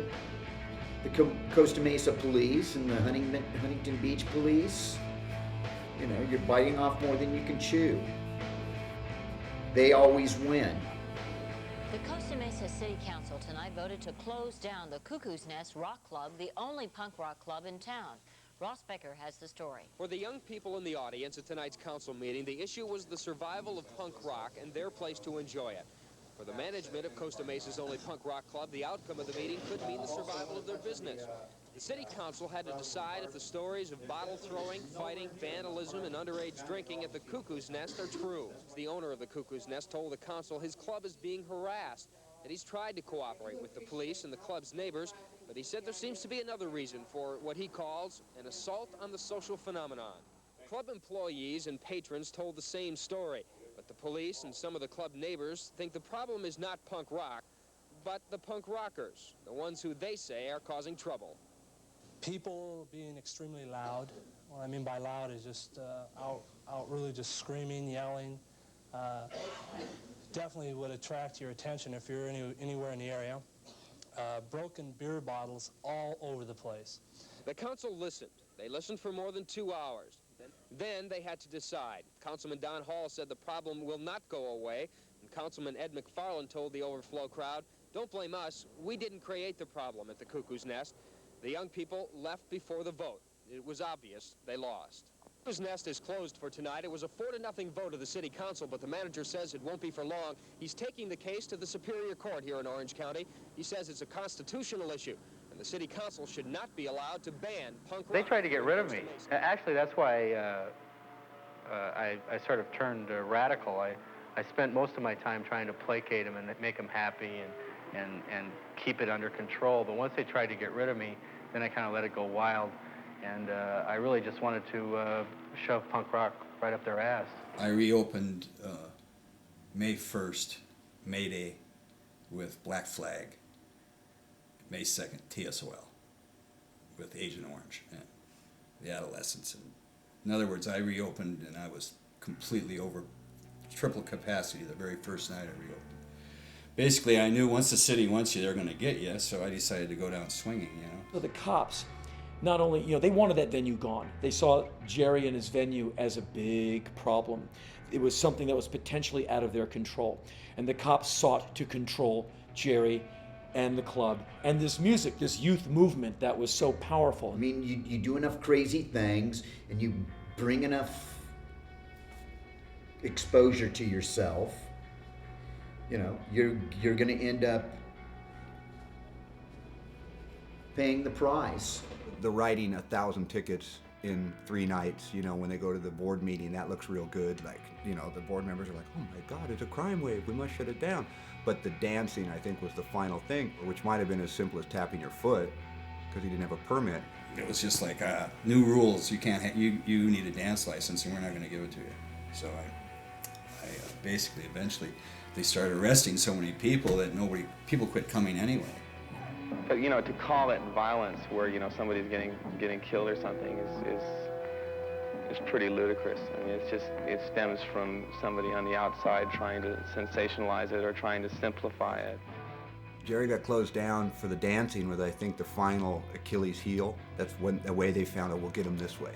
Costa Mesa police and the Huntington Beach police, you're biting off more than you can chew. They always win. The Costa Mesa City Council tonight voted to close down the Cuckoo's Nest Rock Club, the only punk rock club in town. Ross Becker has the story. For the young people in the audience at tonight's council meeting, the issue was the survival of punk rock and their place to enjoy it. For the management of Costa Mesa's only punk rock club, the outcome of the meeting could mean the survival of their business. The city council had to decide if the stories of bottle throwing, fighting, vandalism, and underage drinking at the Cuckoo's Nest are true. The owner of the Cuckoo's Nest told the council his club is being harassed, and he's tried to cooperate with the police and the club's neighbors, but he said there seems to be another reason for what he calls an assault on the social phenomenon. Club employees and patrons told the same story, but the police and some of the club neighbors think the problem is not punk rock, but the punk rockers, the ones who they say are causing trouble. People being extremely loud. What I mean by loud is just out really just screaming, yelling. Definitely would attract your attention if you're anywhere in the area. Broken beer bottles all over the place. The council listened. They listened for more than 2 hours. Then they had to decide. Councilman Don Hall said the problem will not go away, and Councilman Ed McFarland told the overflow crowd, "Don't blame us. We didn't create the problem at the Cuckoo's Nest." The young people left before the vote. It was obvious they lost. Cuckoo's Nest is closed for tonight. It was a 4-0 vote of the city council, but the manager says it won't be for long. He's taking the case to the Superior Court here in Orange County. He says it's a constitutional issue, and the city council should not be allowed to ban punk rock. They tried to get rid of me. Actually, that's why I sort of turned radical. I spent most of my time trying to placate them and make them happy and keep it under control. But once they tried to get rid of me, then I kind of let it go wild. And I really just wanted to shove punk rock right up their ass. I reopened May 1st, May Day, with Black Flag. May 2nd, TSOL, with Agent Orange and the Adolescents. And in other words, I reopened and I was completely over triple capacity the very first night I reopened. Basically, I knew once the city wants you, they're going to get you, so I decided to go down swinging, So the cops not only, they wanted that venue gone. They saw Jerry and his venue as a big problem. It was something that was potentially out of their control. And the cops sought to control Jerry and the club and this music, this youth movement that was so powerful. I mean, you do enough crazy things and you bring enough exposure to yourself, you're going to end up paying the price. The writing 1,000 tickets in 3 nights, when they go to the board meeting, that looks real good. Like, the board members are like, oh my God, it's a crime wave, we must shut it down. But the dancing, I think, was the final thing, which might have been as simple as tapping your foot, because he didn't have a permit. It was just like, new rules, you can't, you need a dance license and we're not going to give it to you. So I basically, eventually, they started arresting so many people that people quit coming anyway. But to call it violence, where somebody's getting killed or something, is pretty ludicrous. I mean, it stems from somebody on the outside trying to sensationalize it or trying to simplify it. Jerry got closed down for the dancing was, I think, the final Achilles heel. That's the way they found it. We'll get him this way.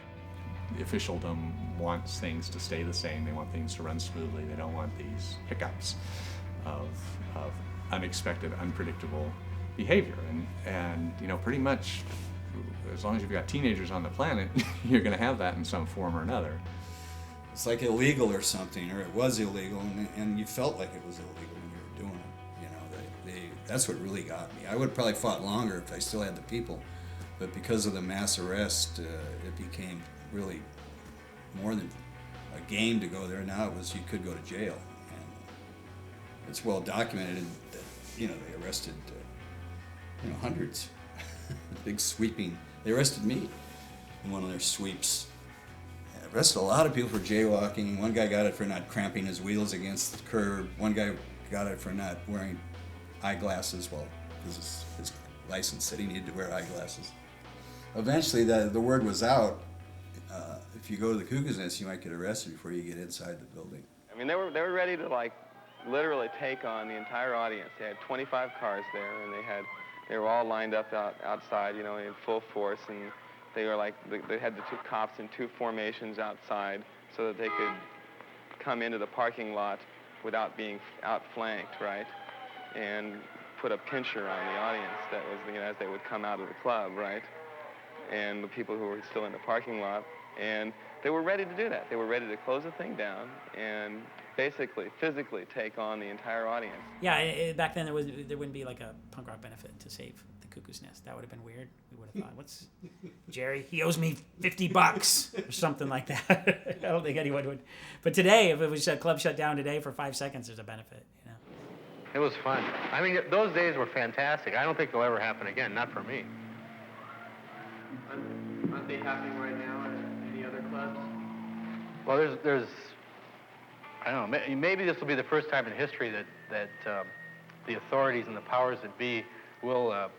The officialdom wants things to stay the same. They want things to run smoothly. They don't want these hiccups of unexpected, unpredictable behavior. And pretty much, as long as you've got teenagers on the planet, you're going to have that in some form or another. It's like illegal or something, or it was illegal, and you felt like it was illegal when you were doing it. That's what really got me. I would have probably fought longer if I still had the people, but because of the mass arrest, it became really more than a game to go there. Now it was you could go to jail, and it's well documented that they arrested hundreds, big sweeping. They arrested me in one of their sweeps. They arrested a lot of people for jaywalking. One guy got it for not cramping his wheels against the curb. One guy got it for not wearing eyeglasses. Well, because his license said he needed to wear eyeglasses. Eventually, the word was out. If you go to the Cuckoo's Nest, you might get arrested before you get inside the building. I mean, they were ready to literally take on the entire audience. They had 25 cars there, and they were all lined up outside, in full force, and they had the 2 cops in 2 formations outside so that they could come into the parking lot without being outflanked, right? And put a pincher on the audience that was, as they would come out of the club, right? And the people who were still in the parking lot. And they were ready to do that. They were ready to close the thing down and basically, physically take on the entire audience. Yeah, back then there wouldn't be like a punk rock benefit to save the Cuckoo's Nest. That would have been weird. We would have thought, what's Jerry? He owes me $50 or something like that. I don't think anyone would. But today, if it was a club shut down today for 5 seconds, there's a benefit. It was fun. I mean, those days were fantastic. I don't think they'll ever happen again. Not for me. Aren't they happening right now at any other clubs? Well, there's I don't know, maybe this will be the first time in history that the authorities and the powers that be will,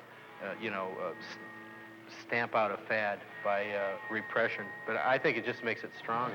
stamp out a fad by repression. But I think it just makes it stronger.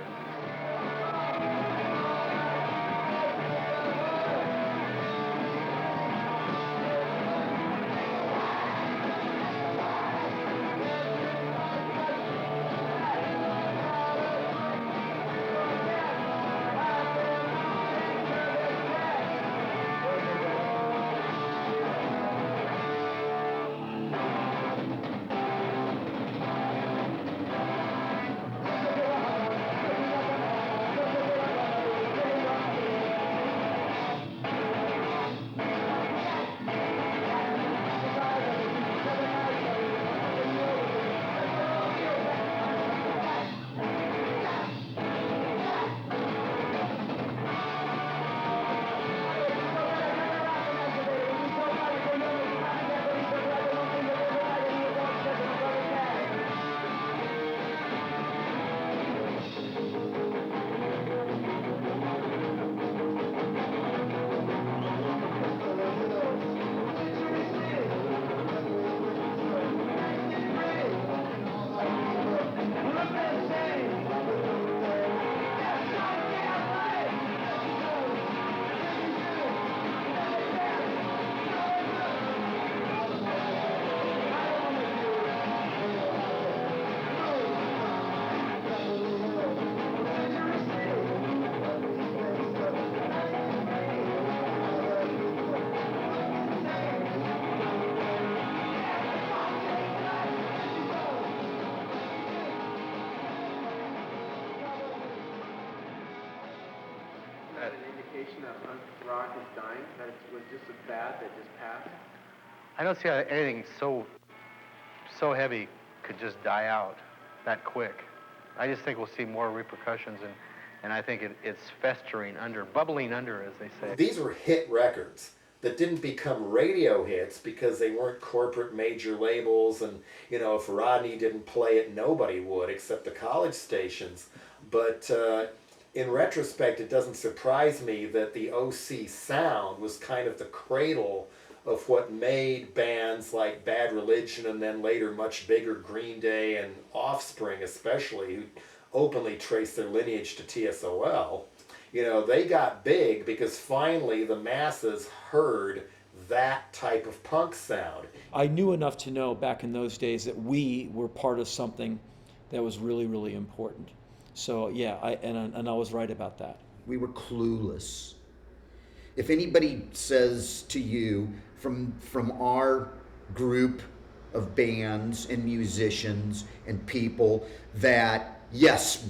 that an indication that punk rock is dying? That it was just a fad that just passed? I don't see how anything so heavy could just die out that quick. I just think we'll see more repercussions, and I think it's festering under, bubbling under, as they say. These were hit records that didn't become radio hits because they weren't corporate major labels, and if Rodney didn't play it, nobody would except the college stations. But in retrospect, it doesn't surprise me that the OC sound was kind of the cradle of what made bands like Bad Religion, and then later much bigger Green Day and Offspring especially, who openly trace their lineage to TSOL. They got big because finally the masses heard that type of punk sound. I knew enough to know back in those days that we were part of something that was really, really important. So yeah, I was right about that. We were clueless. If anybody says to you from our group of bands and musicians and people that, yes,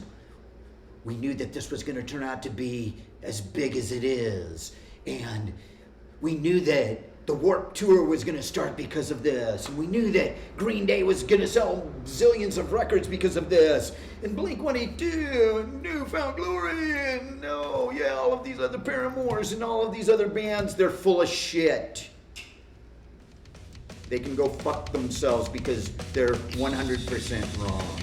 we knew that this was going to turn out to be as big as it is, and we knew that the Warped Tour was going to start because of this, and we knew that Green Day was going to sell zillions of records because of this, and Blink-182 and New Found Glory and all of these other Paramours and all of these other bands, they're full of shit. They can go fuck themselves because they're 100% wrong.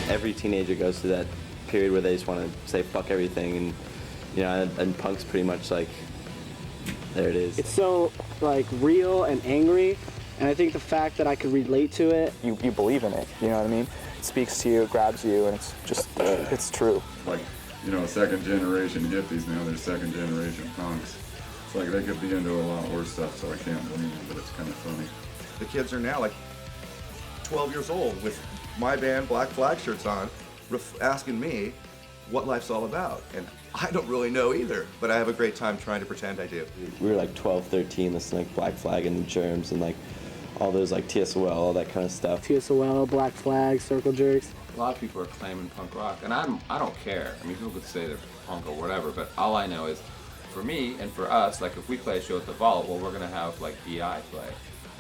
Every teenager goes through that period where they just want to say fuck everything, and and punk's pretty much like, there it is. It's so real and angry, and I think the fact that I could relate to it. You believe in it, you know what I mean? It speaks to you, it grabs you, and it's just, it's true. Second generation hippies now, they're second generation punks. It's like they could be into a lot worse stuff, so I can't blame them, but it's kind of funny. The kids are now 12 years old with my band Black Flag shirts on, asking me what life's all about. And I don't really know either, but I have a great time trying to pretend I do. We were 12, 13, listening to Black Flag and the Germs and all those TSOL, all that kind of stuff. TSOL, Black Flag, Circle Jerks. A lot of people are claiming punk rock, and I don't care. I mean, people could say they're punk or whatever, but all I know is, for me and for us, if we play a show at the Vault, well, we're gonna have DI play,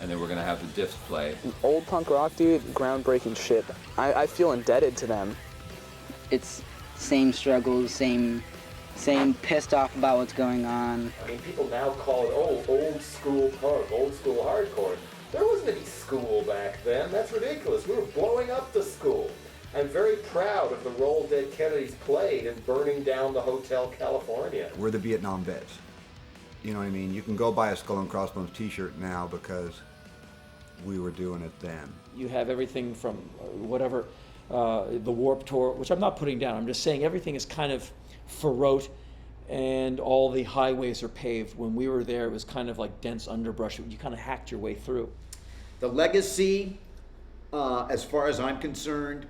and then we're gonna have the Diffs play. Old punk rock, dude, groundbreaking shit. I feel indebted to them. It's same struggles, same pissed off about what's going on. I mean, people now call it old school punk, old school hardcore. There wasn't any school back then. That's ridiculous. We were blowing up the school. I'm very proud of the role Dead Kennedys played in burning down the Hotel California. We're the Vietnam vets. You know what I mean? You can go buy a Skull and Crossbones t-shirt now because we were doing it then. You have everything from whatever, the Warped Tour, which I'm not putting down. I'm just saying everything is kind of for-rote and all the highways are paved. When we were there, it was kind of dense underbrush. You kind of hacked your way through. The legacy, as far as I'm concerned,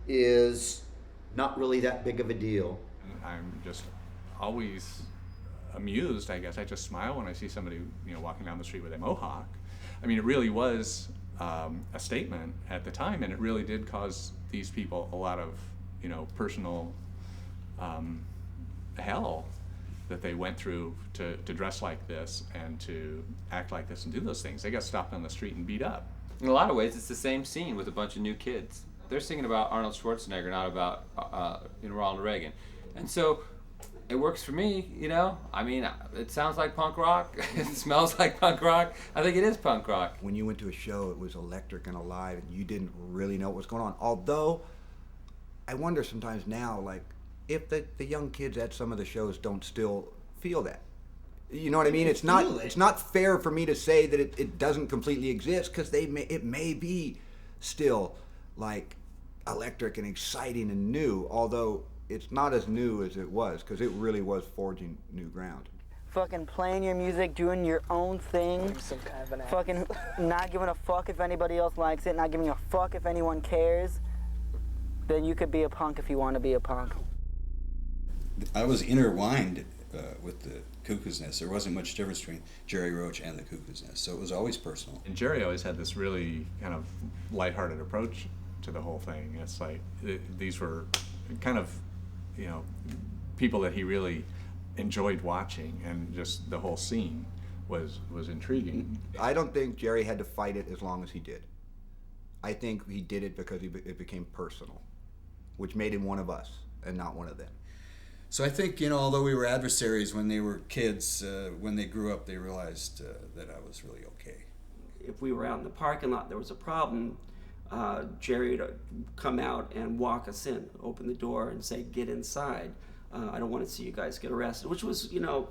is not really that big of a deal. I'm just always amused, I guess. I just smile when I see somebody, walking down the street with a mohawk. I mean, it really was a statement at the time, and it really did cause these people a lot of, personal hell that they went through to dress like this and to act like this and do those things. They got stopped on the street and beat up. In a lot of ways, it's the same scene with a bunch of new kids. They're singing about Arnold Schwarzenegger, not about Ronald Reagan. And so it works for me, I mean, it sounds like punk rock. It smells like punk rock. I think it is punk rock. When you went to a show, it was electric and alive, and you didn't really know what was going on. Although, I wonder sometimes now, if the young kids at some of the shows don't still feel that. You know what I mean? It's not fair for me to say that it doesn't completely exist, because it may be still electric and exciting and new, although it's not as new as it was, because it really was forging new ground. Fucking playing your music, doing your own thing, fucking not giving a fuck if anybody else likes it, not giving a fuck if anyone cares, then you could be a punk if you want to be a punk. I was intertwined the Cuckoo's Nest. There wasn't much difference between Jerry Roach and the Cuckoo's Nest, so it was always personal. And Jerry always had this really kind of lighthearted approach to the whole thing. It's like these were kind of, you know, people that he really enjoyed watching, and just the whole scene was intriguing. I don't think Jerry had to fight it as long as he did. I think he did it because it became personal, which made him one of us and not one of them. So I think, you know, although we were adversaries when they were kids, when they grew up, they realized that I was really okay. If we were out in the parking lot, there was a problem, Jerry would come out and walk us in, open the door and say, "Get inside. I don't want to see you guys get arrested," which was, you know,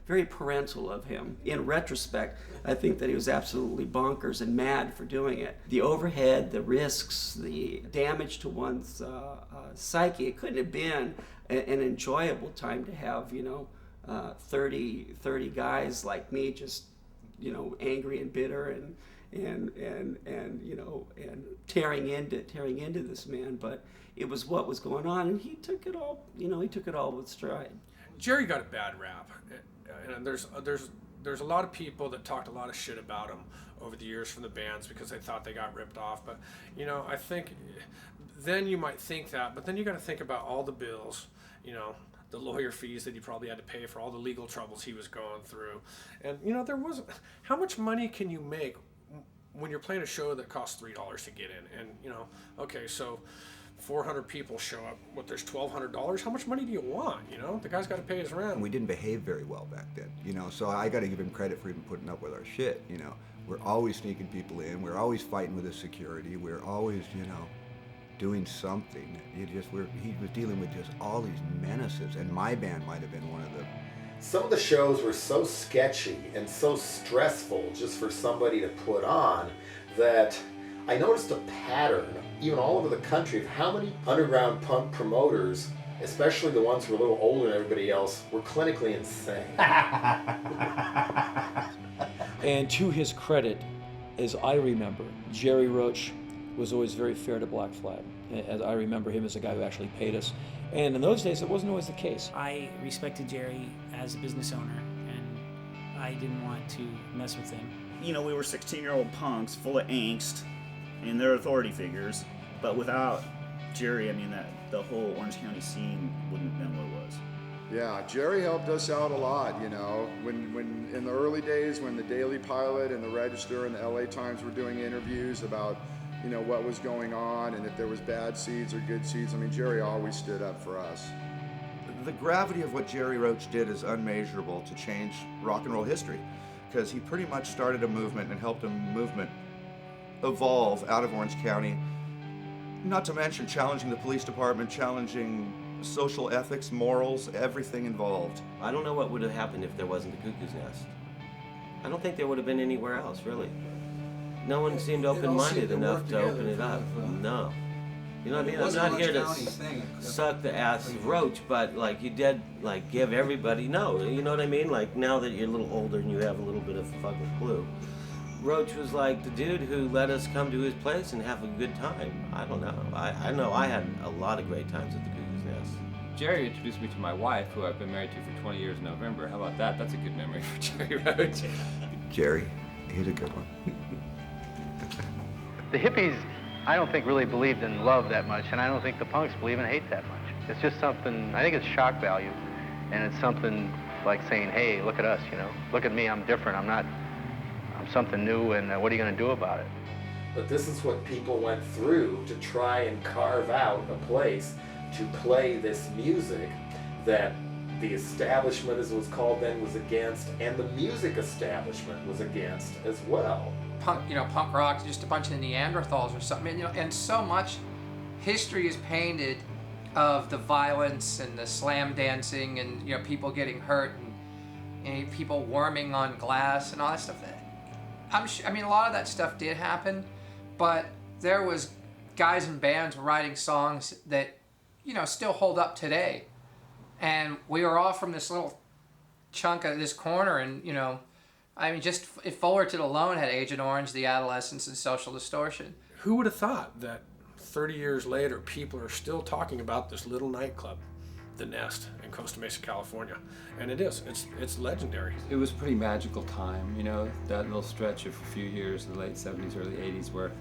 very parental of him. In retrospect, I think that he was absolutely bonkers and mad for doing it. The overhead, the risks, the damage to one's psyche, it couldn't have been an enjoyable time to have, you know, 30 guys like me just, you know, angry and bitter and you know, and tearing into this man. But it was what was going on, and he took it all, you know, he took it all with stride. Jerry got a bad rap, and there's a lot of people that talked a lot of shit about him over the years from the bands because they thought they got ripped off. But, you know, I think then you might think that, but then you got to think about all the bills, you know, the lawyer fees that he probably had to pay for all the legal troubles he was going through. And, you know, there wasn't, how much money can you make when you're playing a show that costs $3 to get in? And, you know, okay, so 400 people show up, what, there's $1,200? How much money do you want, you know? The guy's got to pay his rent. And we didn't behave very well back then, you know, so I got to give him credit for even putting up with our shit, you know. We're always sneaking people in, we're always fighting with the security, we're always, you know, doing something. He was dealing with just all these menaces, and my band might have been one of them. Some of the shows were so sketchy and so stressful just for somebody to put on that I noticed a pattern, even all over the country, of how many underground punk promoters, especially the ones who were a little older than everybody else, were clinically insane. And to his credit, as I remember, Jerry Roach was always very fair to Black Flag. As I remember him as a guy who actually paid us. And in those days, it wasn't always the case. I respected Jerry as a business owner, and I didn't want to mess with him. You know, we were 16-year-old punks full of angst, and they're authority figures. But without Jerry, I mean, the whole Orange County scene wouldn't have been what it was. Yeah, Jerry helped us out a lot, you know. When in the early days, when the Daily Pilot and the Register and the LA Times were doing interviews about, you know, what was going on and if there was bad seeds or good seeds, I mean, Jerry always stood up for us. The gravity of what Jerry Roach did is unmeasurable to change rock and roll history, because he pretty much started a movement and helped a movement evolve out of Orange County, not to mention challenging the police department, challenging social ethics, morals, everything involved. I don't know what would have happened if there wasn't the Cuckoo's Nest. I don't think there would have been anywhere else, really. No one seemed open-minded enough to open it up. No. You know what I mean? I'm not here to suck the ass of Roach, but like you did, like give everybody, no, you know what I mean? Like now that you're a little older and you have a little bit of fucking clue. Roach was like the dude who let us come to his place and have a good time. I don't know. I know I had a lot of great times at the Cuckoo's Nest. Jerry introduced me to my wife, who I've been married to for 20 years in November. How about that? That's a good memory for Jerry Roach. Jerry, he's a good one. The hippies, I don't think really believed in love that much, and I don't think the punks believe in hate that much. It's just something, I think it's shock value, and it's something like saying, hey, look at us, you know, look at me, I'm different, I'm something new, and what are you going to do about it? But this is what people went through to try and carve out a place to play this music that the establishment, as it was called then, was against, and the music establishment was against as well. Punk rock is just a bunch of Neanderthals or something. And so much history is painted of the violence and the slam dancing and people getting hurt and people worming on glass and all that stuff. I mean, a lot of that stuff did happen, but there was guys and bands writing songs that still hold up today. And we were all from this little chunk of this corner, and I mean, just if Fullerton alone had Agent Orange, The Adolescents, and Social Distortion. Who would have thought that 30 years later, people are still talking about this little nightclub the Nest in Costa Mesa, California. And it is. It's legendary. It was a pretty magical time, you know, that little stretch of a few years in the late 70s, early 80s where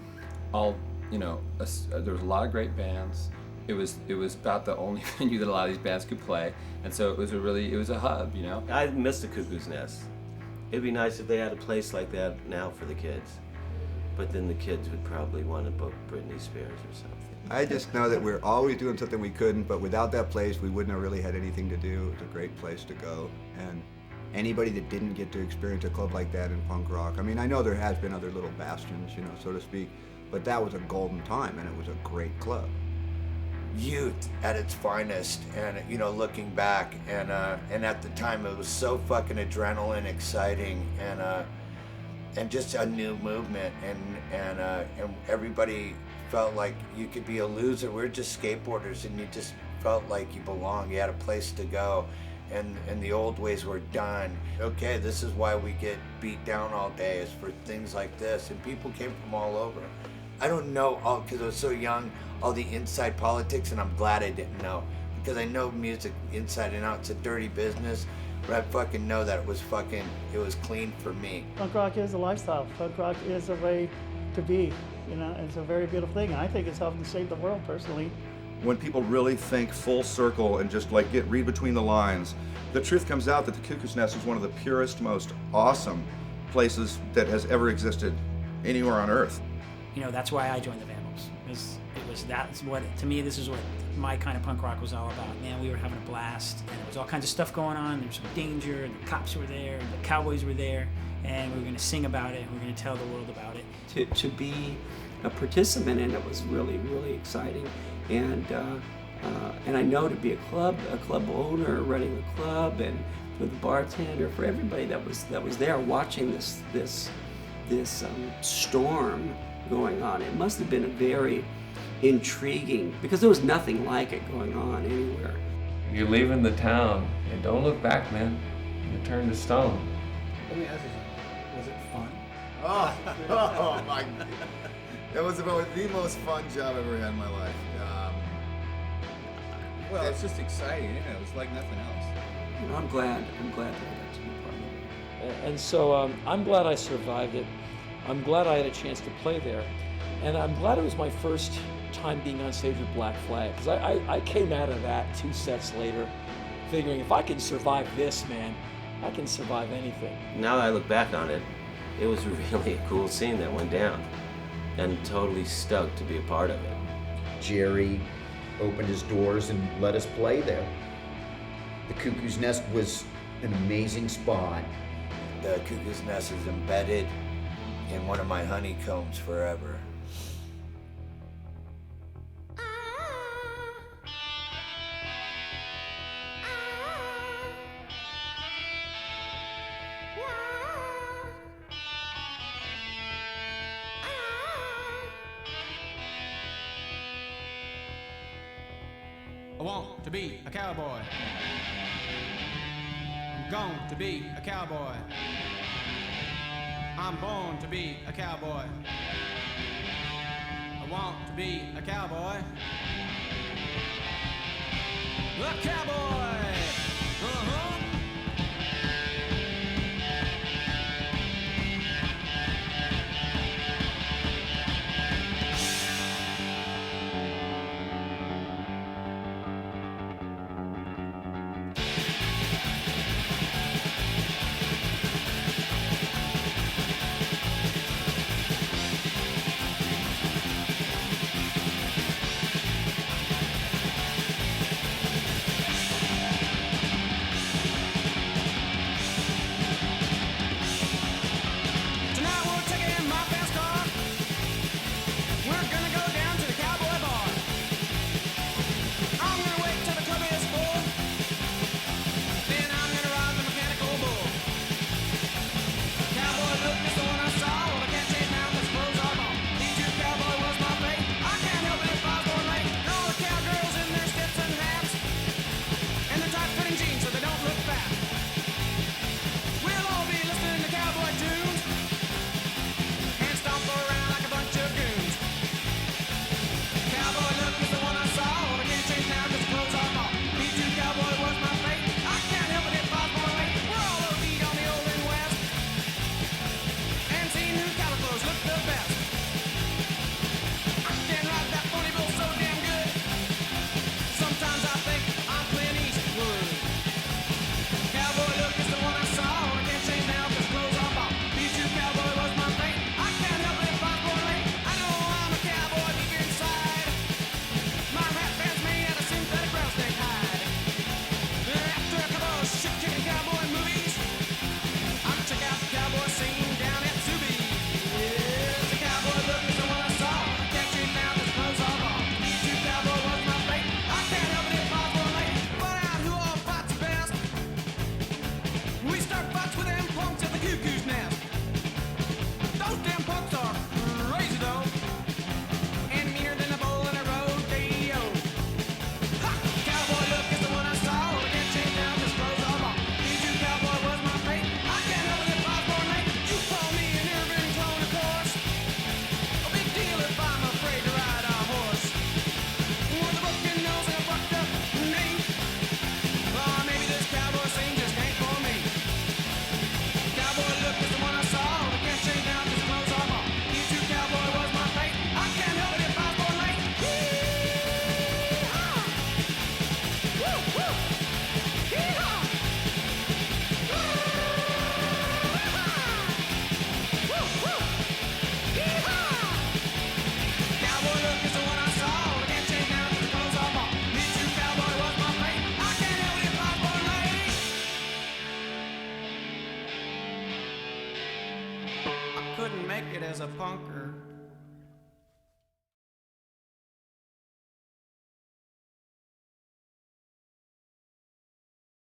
all, you know, there was a lot of great bands. It was about the only venue that a lot of these bands could play, and so it was a hub, you know. I miss the Cuckoo's Nest. It'd be nice if they had a place like that now for the kids, but then the kids would probably want to book Britney Spears or something. I just know that we're always doing something we couldn't, but without that place, we wouldn't have really had anything to do. It was a great place to go, and anybody that didn't get to experience a club like that in punk rock, I mean, I know there has been other little bastions, you know, so to speak, but that was a golden time, and it was a great club. Youth at its finest, and you know, looking back, and at the time it was so fucking adrenaline exciting, and just a new movement, and everybody felt like you could be a loser. We're just skateboarders, and you just felt like you belonged. You had a place to go, and the old ways were done. Okay, this is why we get beat down all day, is for things like this, and people came from all over. I don't know all, because I was so young, all the inside politics, and I'm glad I didn't know, because I know music inside and out. It's a dirty business, but I fucking know that it was clean for me. Punk rock is a lifestyle. Punk rock is a way to be, you know, it's a very beautiful thing. I think it's helping to save the world personally. When people really think full circle and just like read between the lines, the truth comes out that the Cuckoo's Nest is one of the purest, most awesome places that has ever existed anywhere on Earth. You know, that's why I joined the Vandals. That's what, to me, this is what my kind of punk rock was all about. Man, we were having a blast, and there was all kinds of stuff going on. There was some danger, and the cops were there, and the cowboys were there, and we were going to sing about it, and we were going to tell the world about it. To be a participant in it was really, really exciting, and I know to be a club owner, running a club, and with the bartender, for everybody that was there watching this storm going on. It must have been a very intriguing, because there was nothing like it going on anywhere. You're leaving the town, and don't look back, man. You turn to stone. Let me ask you something. Was it fun? Oh my! That was about the most fun job I've ever had in my life. Well, it's just exciting, isn't it? It was like nothing else. You know, I'm glad that I got to be part of it. And so I'm glad I survived it. I'm glad I had a chance to play there. And I'm glad it was my first time being on stage with Black Flag, because I came out of that 2 sets later figuring if I can survive this, man, I can survive anything. Now that I look back on it, it was really a cool scene that went down, and totally stoked to be a part of it. Jerry opened his doors and let us play there. The Cuckoo's Nest was an amazing spot. The Cuckoo's Nest is embedded in one of my honeycombs forever. I want to be a cowboy. I'm going to be a cowboy. I'm born to be a cowboy. I want to be a cowboy. A cowboy! Uh-huh! wouldn't make it as a punker.